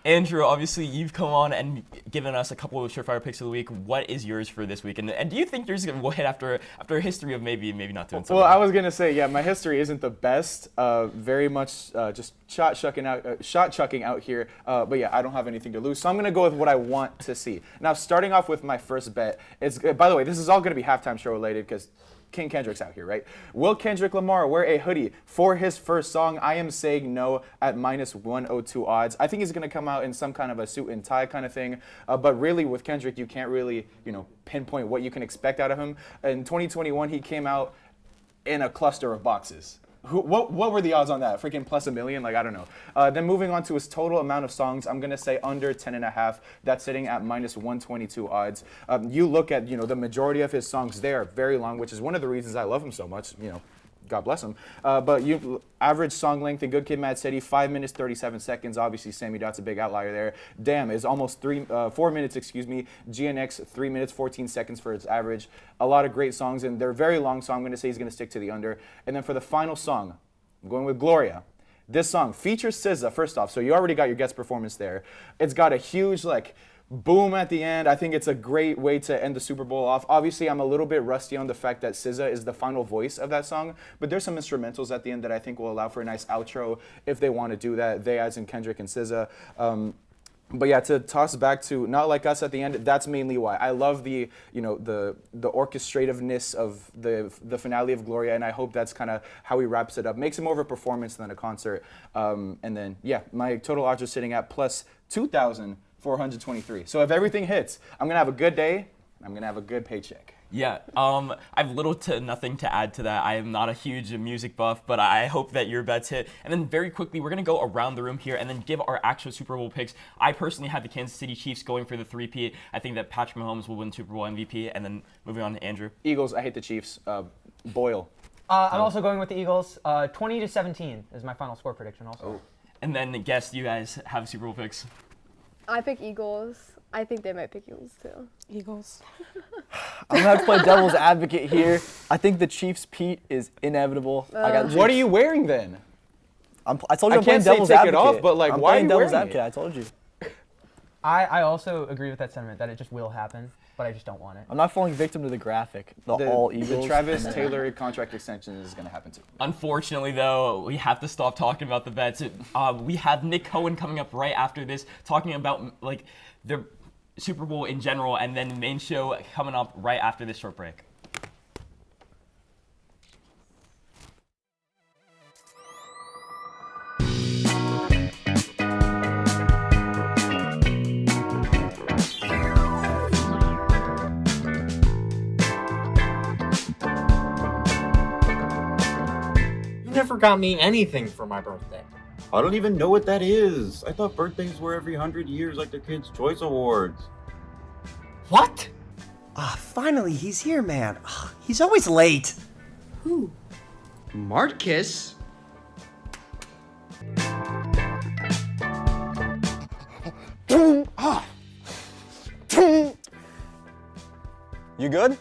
Andrew, obviously you've come on and given us a couple of surefire picks of the week. What is yours for this week? And do you think yours will hit after a history of maybe not doing so Well, well? I was gonna say, yeah, my history isn't the best. Very much just shot chucking out here. But yeah, I don't have anything to lose, so I'm gonna go with what I want to see. Now, starting off with my first bet, it's by the way, this is all gonna be halftime show related because King Kendrick's out here, right? Will Kendrick Lamar wear a hoodie for his first song? I am saying no at minus 102 odds. I think he's going to come out in some kind of a suit and tie kind of thing. But really, with Kendrick, you can't really, pinpoint what you can expect out of him. In 2021, he came out in a cluster of boxes. What were the odds on that? Freaking plus $1 million? Like, I don't know. Then moving on to his total amount of songs, I'm going to say under 10.5. That's sitting at minus 122 odds. You look at, the majority of his songs, they are very long, which is one of the reasons I love him so much, God bless him. But average song length in Good Kid, Mad City, 5 minutes, 37 seconds. Obviously, Sammy Dot's a big outlier there. Damn is almost 4 minutes, GNX, 3 minutes, 14 seconds for its average. A lot of great songs, and they're very long, so I'm going to say he's going to stick to the under. And then for the final song, I'm going with Gloria. This song features SZA, first off, so you already got your guest performance there. It's got a huge, boom at the end. I think it's a great way to end the Super Bowl off. Obviously, I'm a little bit rusty on the fact that SZA is the final voice of that song, but there's some instrumentals at the end that I think will allow for a nice outro if they want to do that. They, as in Kendrick and SZA. But yeah, to toss back to Not Like Us at the end, that's mainly why. I love the orchestrativeness of the finale of Gloria, and I hope that's kind of how he wraps it up. Makes it more of a performance than a concert. And then, yeah, my total odds are sitting at plus 2,423. So if everything hits, I'm going to have a good day. I'm going to have a good paycheck. Yeah, I have little to nothing to add to that. I am not a huge music buff, but I hope that your bets hit. And then very quickly, we're going to go around the room here and then give our actual Super Bowl picks. I personally have the Kansas City Chiefs going for the three-peat. I think that Patrick Mahomes will win Super Bowl MVP. And then moving on to Andrew. Eagles, I hate the Chiefs. Boyle. I'm also going with the Eagles. 20-17 is my final score prediction also. Oh. And then, guess you guys have Super Bowl picks. I pick Eagles. I think they might pick Eagles too. Eagles. I'm going to have to play devil's advocate here. I think the Chiefs' Pete is inevitable. I got the What are Chiefs. you wearing then? I told you I'm playing can't say devil's take advocate. it off, but, I'm why are playing you devil's wearing advocate. it? I told you. I also agree with that sentiment that it just will happen, but I just don't want it. I'm not falling victim to the graphic. The all Eagles. The Travis Taylor contract extension is going to happen too. Unfortunately, though, we have to stop talking about the bets. We have Nick Cohen coming up right after this, talking about the Super Bowl in general, and then the main show coming up right after this short break. You never got me anything for my birthday. I don't even know what that is. I thought birthdays were every 100 years like the Kids' Choice Awards. What? Finally, he's here, man. He's always late. Who? Marcus? You good?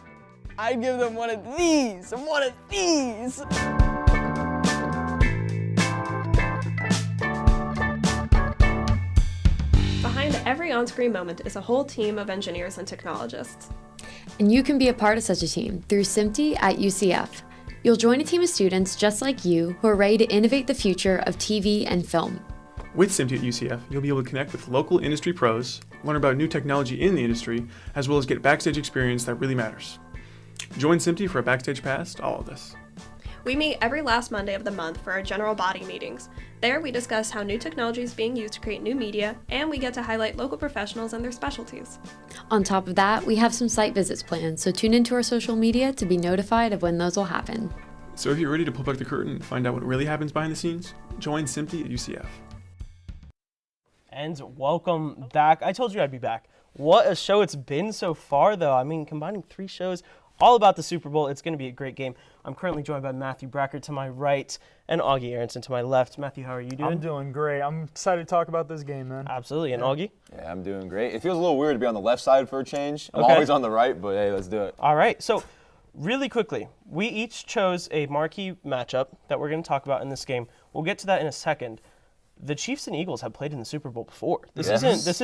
I'd give them one of these. One of these. Behind every on-screen moment is a whole team of engineers and technologists. And you can be a part of such a team through SMPTE at UCF. You'll join a team of students just like you who are ready to innovate the future of TV and film. With SMPTE at UCF, you'll be able to connect with local industry pros, learn about new technology in the industry, as well as get backstage experience that really matters. Join SMPTE for a backstage pass to all of this. We meet every last Monday of the month for our general body meetings. There we discuss how new technology is being used to create new media, and we get to highlight local professionals and their specialties. On top of that, we have some site visits planned, so tune into our social media to be notified of when those will happen. So if you're ready to pull back the curtain and find out what really happens behind the scenes, join SMPTE at UCF. And welcome back. I told you I'd be back. What a show it's been so far, though. I mean, combining 3 shows, all about the Super Bowl. It's going to be a great game. I'm currently joined by Matthew Brackert to my right and Augie Aronson to my left. Matthew, how are you doing? I'm doing great. I'm excited to talk about this game, man. Absolutely. And Augie? Yeah, I'm doing great. It feels a little weird to be on the left side for a change. I'm Okay. always on the right, but hey, let's do it. All right. So really quickly, we each chose a marquee matchup that we're going to talk about in this game. We'll get to that in a second. The Chiefs and Eagles have played in the Super Bowl before. This isn't this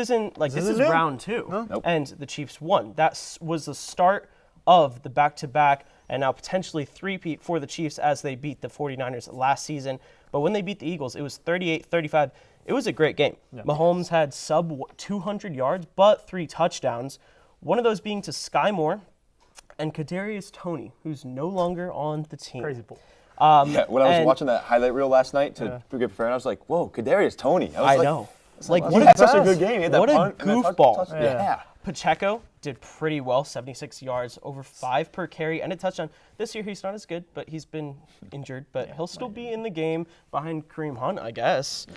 is round 2. No. Nope. And the Chiefs won. That was the start of the back-to-back and now potentially three-peat for the Chiefs as they beat the 49ers last season. But when they beat the Eagles, it was 38-35. It was a great game. Yeah. Mahomes had sub 200 yards, but 3 touchdowns. One of those being to Sky Moore and Kadarius Toney, who's no longer on the team. Crazy pull. Yeah, when I was watching that highlight reel last night to get prepared, I was like, whoa, Kadarius Toney. I know. Like, what he had such a good game. He had that what a punt and that goofball. Yeah. Pacheco did pretty well, 76 yards, over 5 per carry, and a touchdown. This year he's not as good, but he's been injured, but he'll still be in the game behind Kareem Hunt, I guess.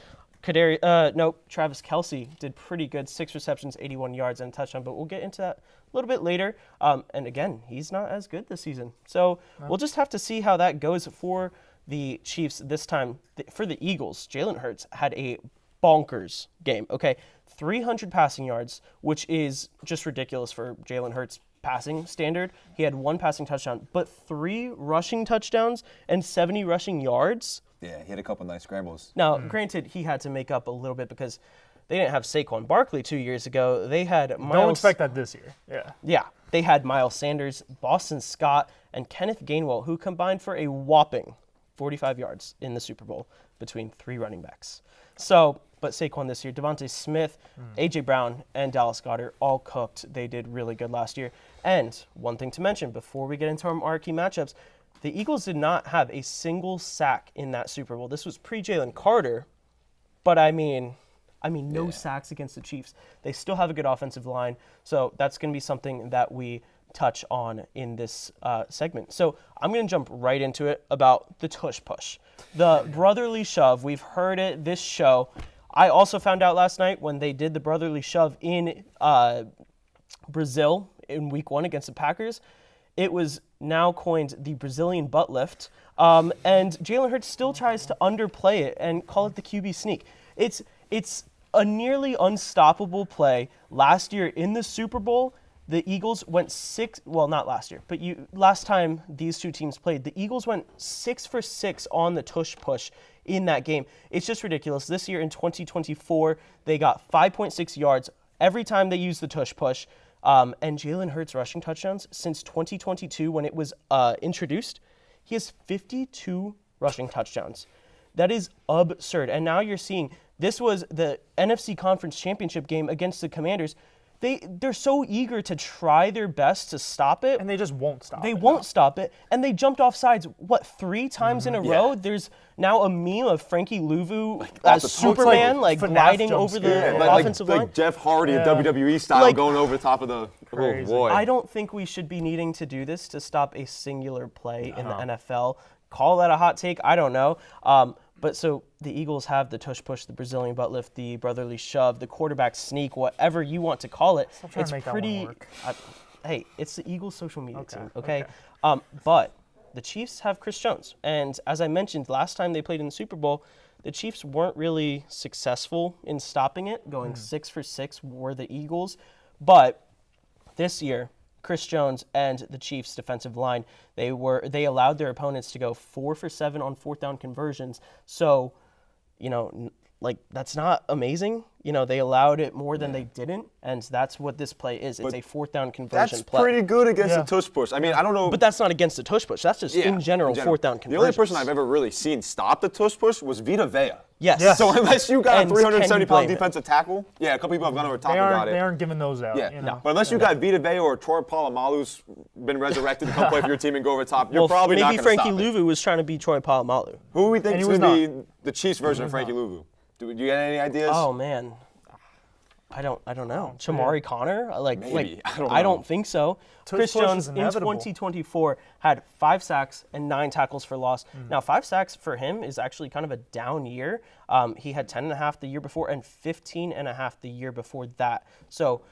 Travis Kelce did pretty good, 6 receptions, 81 yards, and a touchdown, but we'll get into that a little bit later. And again, he's not as good this season. So we'll just have to see how that goes for the Chiefs this time. For the Eagles, Jalen Hurts had a bonkers game, okay? 300 passing yards, which is just ridiculous for Jalen Hurts' passing standard. He had 1 passing touchdown, but 3 rushing touchdowns and 70 rushing yards. Yeah, he had a couple nice scrambles. Now, granted, he had to make up a little bit because they didn't have Saquon Barkley 2 years ago. They had Miles. Don't expect that this year. Yeah. Yeah, they had Miles Sanders, Boston Scott, and Kenneth Gainwell, who combined for a whopping 45 yards in the Super Bowl between 3 running backs. So, but Saquon this year, Devontae Smith, A.J. Brown, and Dallas Goedert all cooked. They did really good last year. And one thing to mention before we get into our marquee matchups, the Eagles did not have a single sack in that Super Bowl. This was pre-Jalen Carter, but I mean, no sacks against the Chiefs. They still have a good offensive line, so that's going to be something that we touch on in this segment. So I'm going to jump right into it about the tush push. The brotherly shove, we've heard it this show. I also found out last night when they did the brotherly shove in Brazil in week 1 against the Packers, it was now coined the Brazilian butt lift. And Jalen Hurts still tries to underplay it and call it the QB sneak. It's a nearly unstoppable play. Last year in the Super Bowl, the Eagles went not last year, but last time these two teams played, the Eagles went 6 for 6 on the tush push in that game. It's just ridiculous. This year in 2024, they got 5.6 yards every time they used the tush push. And Jalen Hurts rushing touchdowns since 2022 when it was introduced, he has 52 rushing touchdowns. That is absurd. And now you're seeing, this was the NFC Conference Championship game against the Commanders. They're so eager to try their best to stop it. And they just won't stop it. They won't stop it. And they jumped off sides, 3 times in a row? There's now a meme of Frankie Louvu as Superman, gliding over the offensive line. Like Jeff Hardy, WWE style, going over the top of the... Crazy. Oh, boy. I don't think we should be needing to do this to stop a singular play in the NFL. Call that a hot take? I don't know. But so the Eagles have the tush push, the Brazilian butt lift, the brotherly shove, the quarterback sneak, whatever you want to call it. It's pretty. Hey, it's the Eagles' social media team, okay? But the Chiefs have Chris Jones, and as I mentioned last time they played in the Super Bowl, the Chiefs weren't really successful in stopping it. Going 6 for 6 were the Eagles, but this year, Chris Jones and the Chiefs' defensive line, they allowed their opponents to go 4 for 7 on 4th down conversions. So, that's not amazing. They allowed it more than they didn't, and that's what this play is. It's a 4th down conversion play. That's pretty good against the tush push. I mean, I don't know. But that's not against the tush push. That's just in general 4th down conversion. The only person I've ever really seen stop the tush push was Vita Vea. Yes. So unless you got a 370-pound defensive tackle, a couple people have gone over top and got it. They aren't giving those out. Yeah. But unless you got Vita Vea or Troy Polamalu's been resurrected to come play for your team and go over top, you're probably not going to stop it. Maybe Frankie Louvu was trying to beat Troy Polamalu. Who do we think is going to be the Chiefs version of Frankie Louvu? Do you get any ideas? Oh, man. I don't know. Shamari Connor? Maybe. I don't think so. Tush Chris push Jones is in inevitable. 2024 had 5 sacks and 9 tackles for loss. Now, 5 sacks for him is actually kind of a down year. He had 10.5 the year before and 15.5 the year before that. So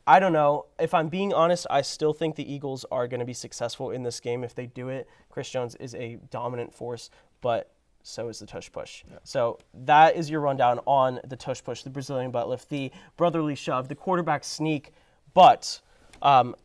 I don't know. If I'm being honest, I still think the Eagles are going to be successful in this game if they do it. Chris Jones is a dominant force, but so is the tush push. Yeah. So that is your rundown on the tush push, the Brazilian butt lift, the brotherly shove, the quarterback sneak. But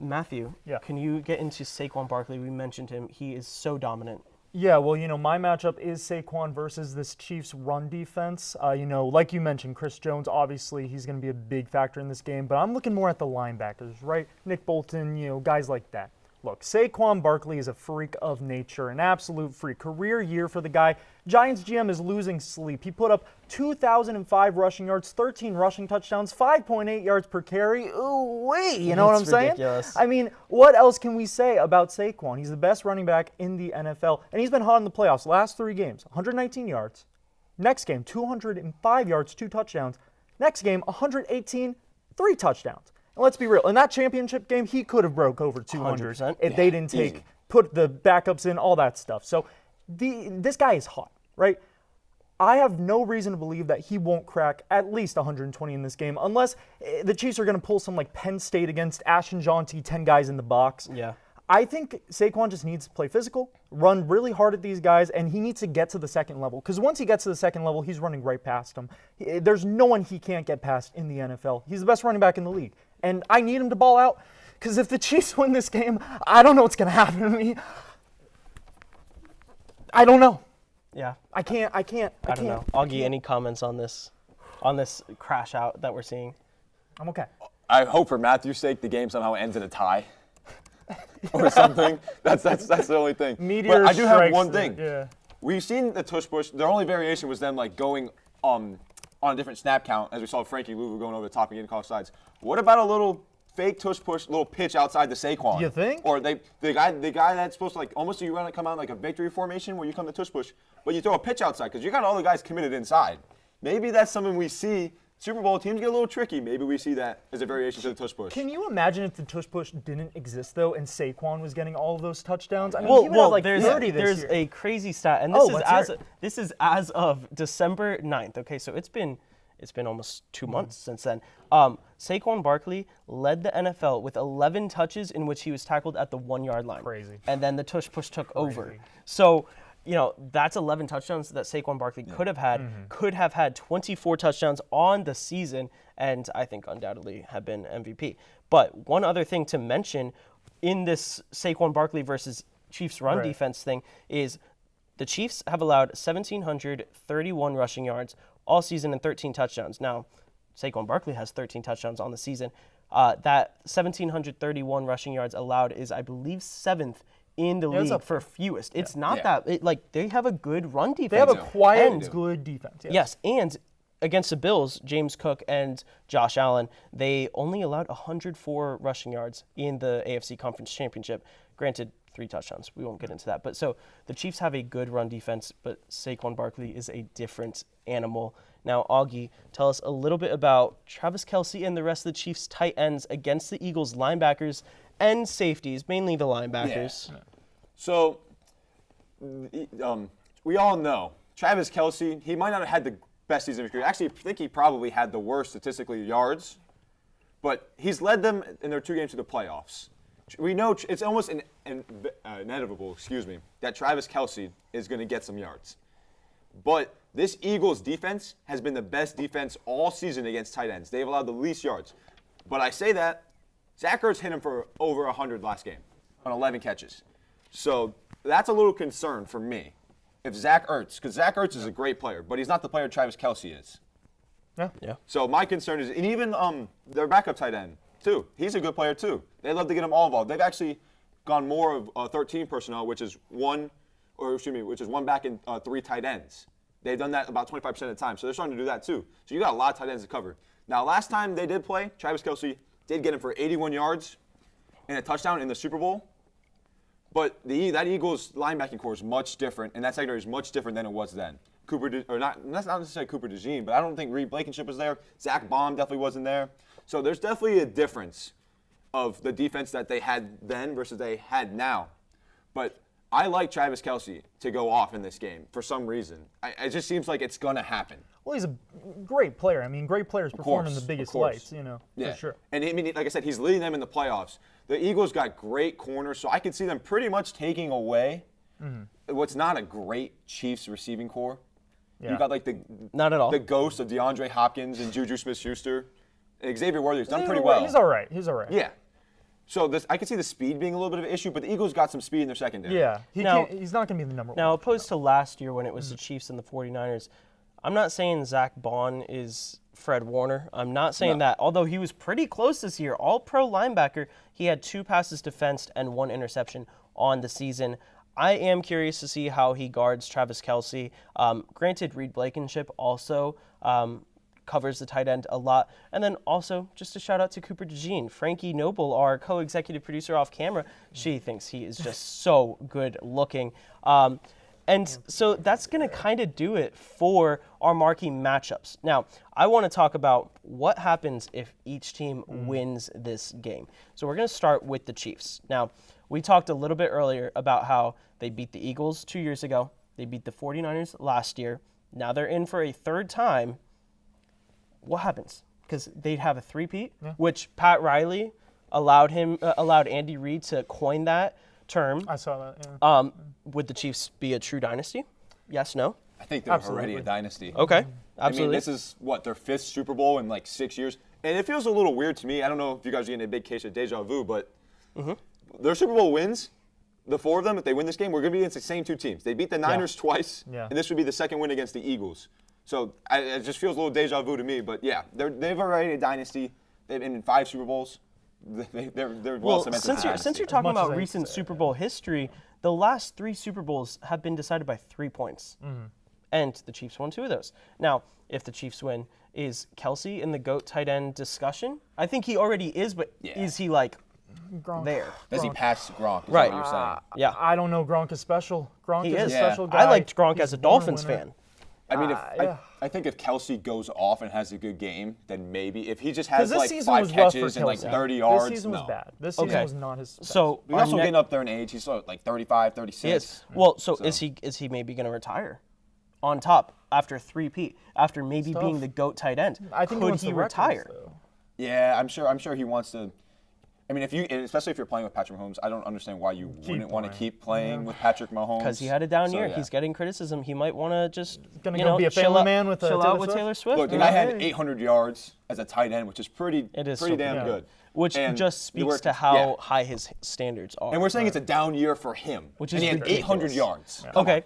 Matthew, can you get into Saquon Barkley? We mentioned him. He is so dominant. Yeah, well, my matchup is Saquon versus this Chiefs run defense. Like you mentioned, Chris Jones, obviously, he's going to be a big factor in this game, but I'm looking more at the linebackers, right? Nick Bolton, guys like that. Look, Saquon Barkley is a freak of nature, an absolute freak. Career year for the guy. Giants GM is losing sleep. He put up 2,005 rushing yards, 13 rushing touchdowns, 5.8 yards per carry. Ooh, wee! You know what I'm saying? Ridiculous. I mean, what else can we say about Saquon? He's the best running back in the NFL, and he's been hot in the playoffs. Last 3 games, 119 yards. Next game, 205 yards, 2 touchdowns. Next game, 118, 3 touchdowns. And let's be real, in that championship game, he could have broke over 200 100%. if they didn't put the backups in, all that stuff. So this guy is hot, right? I have no reason to believe that he won't crack at least 120 in this game unless the Chiefs are going to pull some like Penn State against Ashton Jaunty, 10 guys in the box. Yeah. I think Saquon just needs to play physical, run really hard at these guys, and he needs to get to the second level. Because once he gets to the second level, he's running right past them. There's no one he can't get past in the NFL. He's the best running back in the league. And I need him to ball out, because if the Chiefs win this game, I don't know what's going to happen to me. I don't know. Yeah. I can't. I don't know. Augie, any comments on this crash out that we're seeing? I'm okay. I hope for Matthew's sake the game somehow ends in a tie. Or something. That's the only thing. Meteor but I do have strikes one thing. Yeah. We've seen the tush push. Their only variation was them like going on a different snap count, as we saw Frankie Louvu going over the top and getting caught sides. What about a little fake tush push, little pitch outside the Saquon? You think? Or the guy that's supposed to like almost you run it come out like a victory formation where you come to tush push, but you throw a pitch outside because you got all the guys committed inside. Maybe that's something we see. Super Bowl teams get a little tricky. Maybe we see that as a variation to the tush push. Can you imagine if the tush push didn't exist though, and Saquon was getting all of those touchdowns? I mean, he would have like 30 this there's year. a crazy stat, and this is as of December 9th. Okay, so it's been almost 2 months since then. Saquon Barkley led the NFL with 11 touches in which he was tackled at the 1-yard line. Crazy. And then the tush push took over. So, that's 11 touchdowns that Saquon Barkley could have had. Could have had 24 touchdowns on the season, and I think undoubtedly have been MVP. But one other thing to mention in this Saquon Barkley versus Chiefs run defense thing is the Chiefs have allowed 1,731 rushing yards all season and 13 touchdowns. Now, Saquon Barkley has 13 touchdowns on the season. That 1,731 rushing yards allowed is, I believe, 7th in the league for fewest. It's not that they have a good run defense. They have a quiet, good defense. Yes, and against the Bills, James Cook and Josh Allen, they only allowed 104 rushing yards in the AFC Conference Championship. Granted, 3 touchdowns. We won't get into that. But so the Chiefs have a good run defense, but Saquon Barkley is a different animal. Now, Augie, tell us a little bit about Travis Kelce and the rest of the Chiefs tight ends against the Eagles linebackers and safeties, mainly the linebackers. Yeah. So, we all know Travis Kelce, he might not have had the best season of his career. Actually, I think he probably had the worst statistically yards, but he's led them in their 2 games to the playoffs. We know it's almost inevitable, that Travis Kelce is going to get some yards. But this Eagles defense has been the best defense all season against tight ends. They've allowed the least yards. But I say that, Zach Ertz hit him for over 100 last game on 11 catches. So that's a little concern for me. If Zach Ertz, because Zach Ertz is a great player, but he's not the player Travis Kelce is. Yeah. So my concern is, and even their backup tight end, too. He's a good player, too. They love to get him all involved. They've actually gone more of 13 personnel, which is one back and 3 tight ends. They've done that about 25% of the time, so they're starting to do that, too. So you got a lot of tight ends to cover. Now, last time they did play, Travis Kelce did get him for 81 yards and a touchdown in the Super Bowl. But that Eagles linebacking core is much different, and that secondary is much different than it was then. not necessarily Cooper DeJean, but I don't think Reed Blankenship was there. Zach Baum definitely wasn't there. So there's definitely a difference of the defense that they had then versus they had now. But I like Travis Kelce to go off in this game for some reason. It just seems like it's going to happen. Well, he's a great player. I mean, great players perform in the biggest lights, yeah. for sure. And I mean, like I said, he's leading them in the playoffs. The Eagles got great corners, so I could see them pretty much taking away what's not a great Chiefs receiving core. Yeah. You got like not at all the ghost of DeAndre Hopkins and Juju Smith-Schuster. Xavier Worthy's done pretty well. He's all right. Yeah. So I could see the speed being a little bit of an issue, but the Eagles got some speed in their secondary. Yeah, he's not going to be the number one. Now, opposed to last year when it was the Chiefs and the 49ers, I'm not saying Zach Baun is Fred Warner. I'm not saying that, although he was pretty close this year. All-pro linebacker. He had 2 passes defensed and 1 interception on the season. I am curious to see how he guards Travis Kelce. Granted, Reed Blankenship also covers the tight end a lot. And then also, just a shout out to Cooper DeJean. Frankie Noble, our co-executive producer off camera, she thinks he is just so good looking. And so that's going to kind of do it for our marquee matchups. Now, I want to talk about what happens if each team wins this game. So we're going to start with the Chiefs. Now, we talked a little bit earlier about how they beat the Eagles 2 years ago. They beat the 49ers last year. Now they're in for a third time. What happens? Because they'd have a three-peat, which Pat Riley allowed Andy Reid to coin that term. I saw that, yeah. Would the Chiefs be a true dynasty? Yes, no? I think they're already a dynasty. Okay, absolutely. I mean, this is, their 5th Super Bowl in like 6 years. And it feels a little weird to me. I don't know if you guys are getting a big case of deja vu, but their Super Bowl wins, the 4 of them, if they win this game, we're going to be against the same 2 teams. They beat the Niners twice, and this would be the 2nd win against the Eagles. So it just feels a little deja vu to me. But yeah, they've already a dynasty. They've been in 5 Super Bowls. They're well cemented. Since you're talking about recent Super Bowl history, the last 3 Super Bowls have been decided by 3 points. And the Chiefs won 2 of those. Now, if the Chiefs win, is Kelce in the GOAT tight end discussion? I think he already is, but is he like Gronk. there? Does he pass Gronk? Is Right. What you're saying? Yeah. I don't know. Gronk is special. Gronk He is a is. special guy. I liked Gronk He's as a born Dolphins winner. fan. I mean, I think if Kelce goes off and has a good game, then maybe. If he just has like 5 catches and like 30 yards, This season was bad. This season was not his best. So he's also getting up there in age. He's like 35, 36. He is. Well, so is he maybe going to retire on top after 3-peat, after maybe being the GOAT tight end? I think Could he retire? Yeah, I'm sure he wants to. I mean, especially if you're playing with Patrick Mahomes, I don't understand why you wouldn't want to keep playing with Patrick Mahomes. Because he had a down year. He's getting criticism. He might want to just be a family man with chill out with Taylor Swift. Look, the guy had 800 yards as a tight end, which is pretty damn good. Which just speaks to how high his standards are. And we're saying it's a down year for him. Which and is he had 800 yards. Yeah. Okay.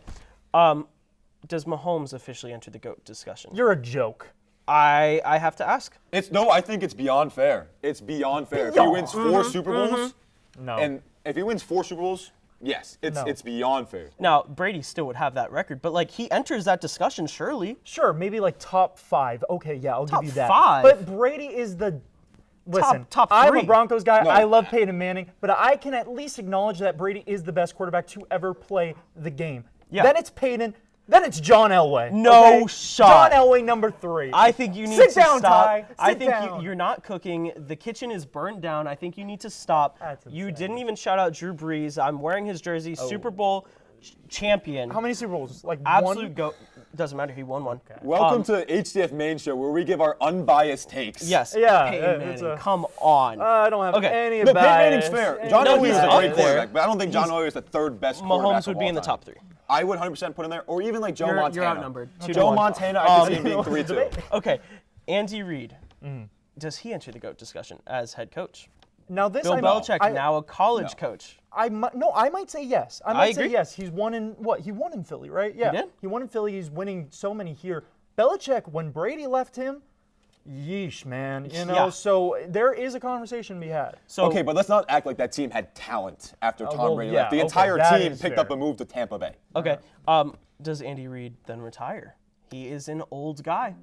Does Mahomes officially enter the GOAT discussion? You're a joke. I have to ask. I think it's beyond fair. It's beyond fair. If he wins 4 Super Bowls, no. And if he wins 4 Super Bowls, yes, it's beyond fair. Now, Brady still would have that record, but like he enters that discussion surely. Sure, maybe like top 5. Okay, yeah, I'll give you that. Top 5? But Brady is the top 3. I'm a Broncos guy. No. I love Peyton Manning, but I can at least acknowledge that Brady is the best quarterback to ever play the game. Yeah. Then it's Peyton. Then it's John Elway. No shot. John Elway, number 3. I think you need to stop. Ty. I think you're not cooking. The kitchen is burnt down. I think you need to stop. You didn't even shout out Drew Brees. I'm wearing his jersey. Super Bowl champion. How many Super Bowls? Like absolute one? GOAT. Doesn't matter. He won one. Okay. Welcome to HTF Main Show, where we give our unbiased takes. Yes. Yeah. Peyton Manning. Come on. I don't have any of that. Peyton Manning's fair. John Elway is a great quarterback, but I don't think John Elway is the 3rd best quarterback. Mahomes would be in the top 3. I would 100% put him there, or even like Joe Montana. You're outnumbered. Joe Montana, I could see him being 3-2. Okay, Andy Reid, does he enter the GOAT discussion as head coach? Now this Bill Belichick, now a college coach. I might say yes. I might say agree. yes. He's won in He won in Philly, right? Yeah. He did? He won in Philly. He's winning so many here. Belichick, when Brady left him, yeesh, man. So there is a conversation to be had. So, okay, but let's not act like that team had talent after Tom Brady left. The entire team picked up a move to Tampa Bay. Okay. Does Andy Reid then retire? He is an old guy.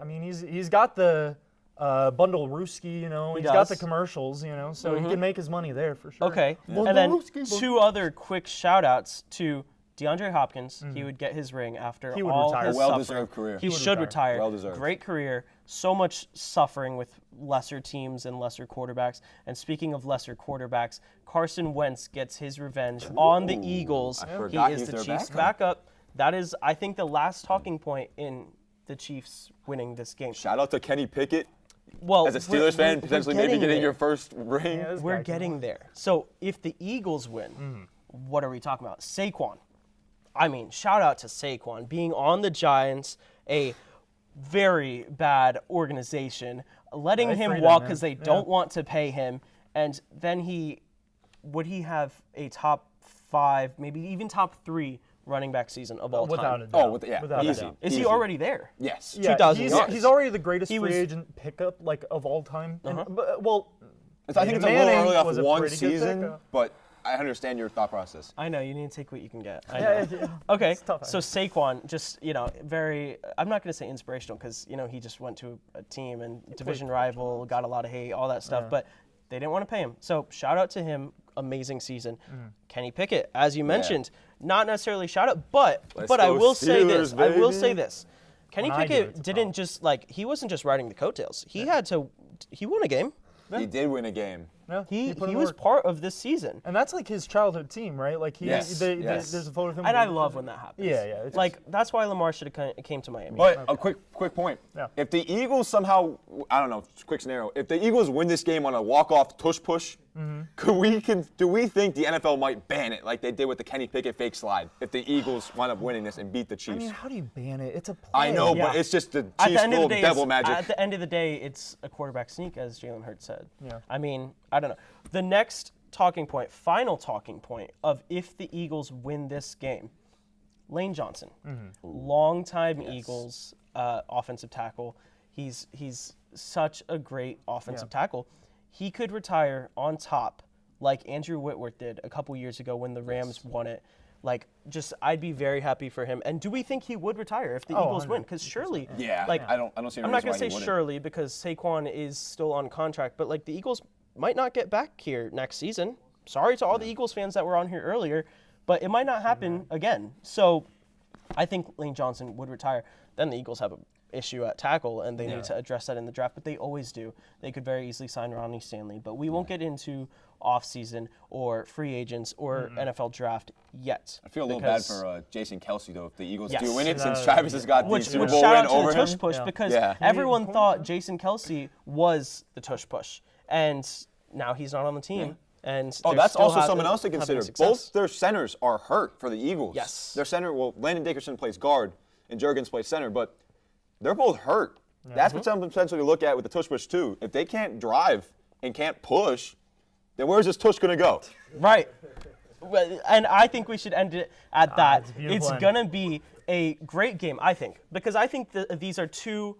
I mean, he's got the bundle Ruski, he's got the commercials, so he can make his money there for sure. Okay, and then 2 other quick shout-outs to DeAndre Hopkins, he would get his ring after He would all retire. his Well-deserved suffering. career. He He would should retire. retire. Well-deserved. Great career. So much suffering with lesser teams and lesser quarterbacks. And speaking of lesser quarterbacks, Carson Wentz gets his revenge on the Eagles. I He forgot is he's the their Chiefs' backup. backup. That is, I think, the last talking point in the Chiefs winning this game. Shout out to Kenny Pickett. Well, As a Steelers fan, potentially maybe getting your first ring. Yeah, this We're guy can getting there. So if the Eagles win, what are we talking about? Saquon. I mean, shout out to Saquon being on the Giants, a very bad organization, letting Right, him freedom, walk man. because they Yeah. don't want to pay him, and then would he have a top 5, maybe even top 3 running back season of all Without time? a doubt. Yeah, Without a easy. doubt. Is he Easy. already there? Yes. Yeah, 2,000 he's, yards. he's already the greatest He free was- agent pickup like of all time. Uh-huh. But, well, I think it's a Manning little early off was a one pretty good season, pickup. but I understand your thought process. I know, you need to take what you can get. I Yeah, know. yeah. Okay, It's tough, so Saquon, just, very, I'm not going to say inspirational because, he just went to a team and division rival, got a lot of hate, all that stuff, but they didn't want to pay him. So shout out to him, amazing season. Kenny Pickett, as you mentioned, not necessarily shout out, but I go will say this. Steelers, I will baby. say this. Kenny When I do, Pickett it's a didn't just, he wasn't just riding the coattails. He won a game. He did win a game. Yeah, He put in was work. part of this season. And that's like his childhood team, right? Like Yes, yes. there's a photo of him. And I love when that happens. Yeah, yeah. it's Like, that's why Lamar should have came to Miami. But a quick point. Yeah. If the Eagles somehow, I don't know, quick scenario. If the Eagles win this game on a walk-off tush push, do we think the NFL might ban it like they did with the Kenny Pickett fake slide? If the Eagles wind up winning this and beat the I Chiefs, mean, how do you ban it? It's a play. I know, Yeah. but it's just the At the Chiefs end of full the of day, devil it's- magic. At the end of the day, it's a quarterback sneak, as Jalen Hurts said. Yeah. I mean, I don't know. The next talking point, final talking point of if the Eagles win this game, Lane Johnson, longtime Eagles offensive tackle. He's such a great offensive tackle. He could retire on top like Andrew Whitworth did a couple years ago when the Rams won it. I'd be very happy for him. And do we think he would retire if the Eagles win? Because surely, Yeah, I don't see any I'm not reason why gonna say he wouldn't. surely because Saquon is still on contract, but the Eagles might not get back here next season. Sorry to all the Eagles fans that were on here earlier, but it might not happen again. So I think Lane Johnson would retire. Then the Eagles have an issue at tackle, and they need to address that in the draft, but they always do. They could very easily sign Ronnie Stanley, but we won't get into offseason or free agents or NFL draft yet. I feel a little bad for Jason Kelsey, though, if the Eagles Yes. do win it, since Travis has got the Which Super Bowl shout win out to over the tush him. push because Yeah. everyone thought Jason Kelsey was the tush push, and now he's not on the team. And Oh, they're that's still also having- someone else to having consider. success. Both their centers are hurt for the Eagles. Yes. Their center, Landon Dickerson plays guard and Juergens plays center, but they're both hurt. That's something potentially to look at with the tush push, too. If they can't drive and can't push, then where's this tush going to go? Right. Well, and I think we should end it at that. it's a beautiful It's end. going to be a great game, I think, because I think that these are two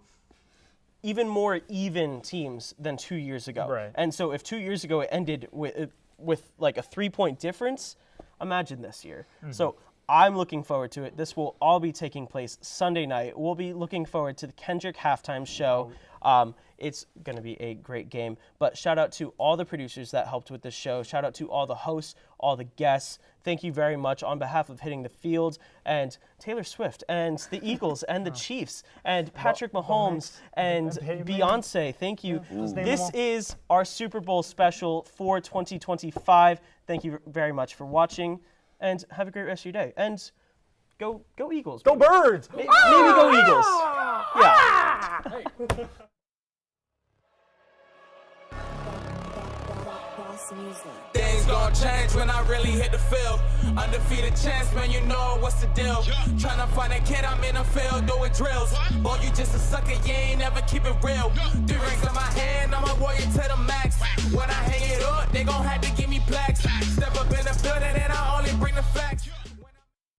even more even teams than 2 years ago. Right. And so if 2 years ago it ended with a 3-point difference, imagine this year. So I'm looking forward to it. This will all be taking place Sunday night. We'll be looking forward to the Kendrick halftime show. It's going to be a great game. But shout out to all the producers that helped with this show. Shout out to all the hosts, all the guests. Thank you very much on behalf of Hitting the Field and Taylor Swift and the Eagles and the Chiefs and Patrick Mahomes and Beyonce. Thank you. Let's name This them all. is our Super Bowl special for 2025. Thank you very much for watching and have a great rest of your day. And go Eagles. Go baby. Birds! Maybe go Eagles. Yeah. Things gon' change when I really hit the field. Undefeated chance, man, you know what's the deal. Tryna find a kid, I'm in the field doing drills. Boy, you just a sucker, you ain't never keep it real. 3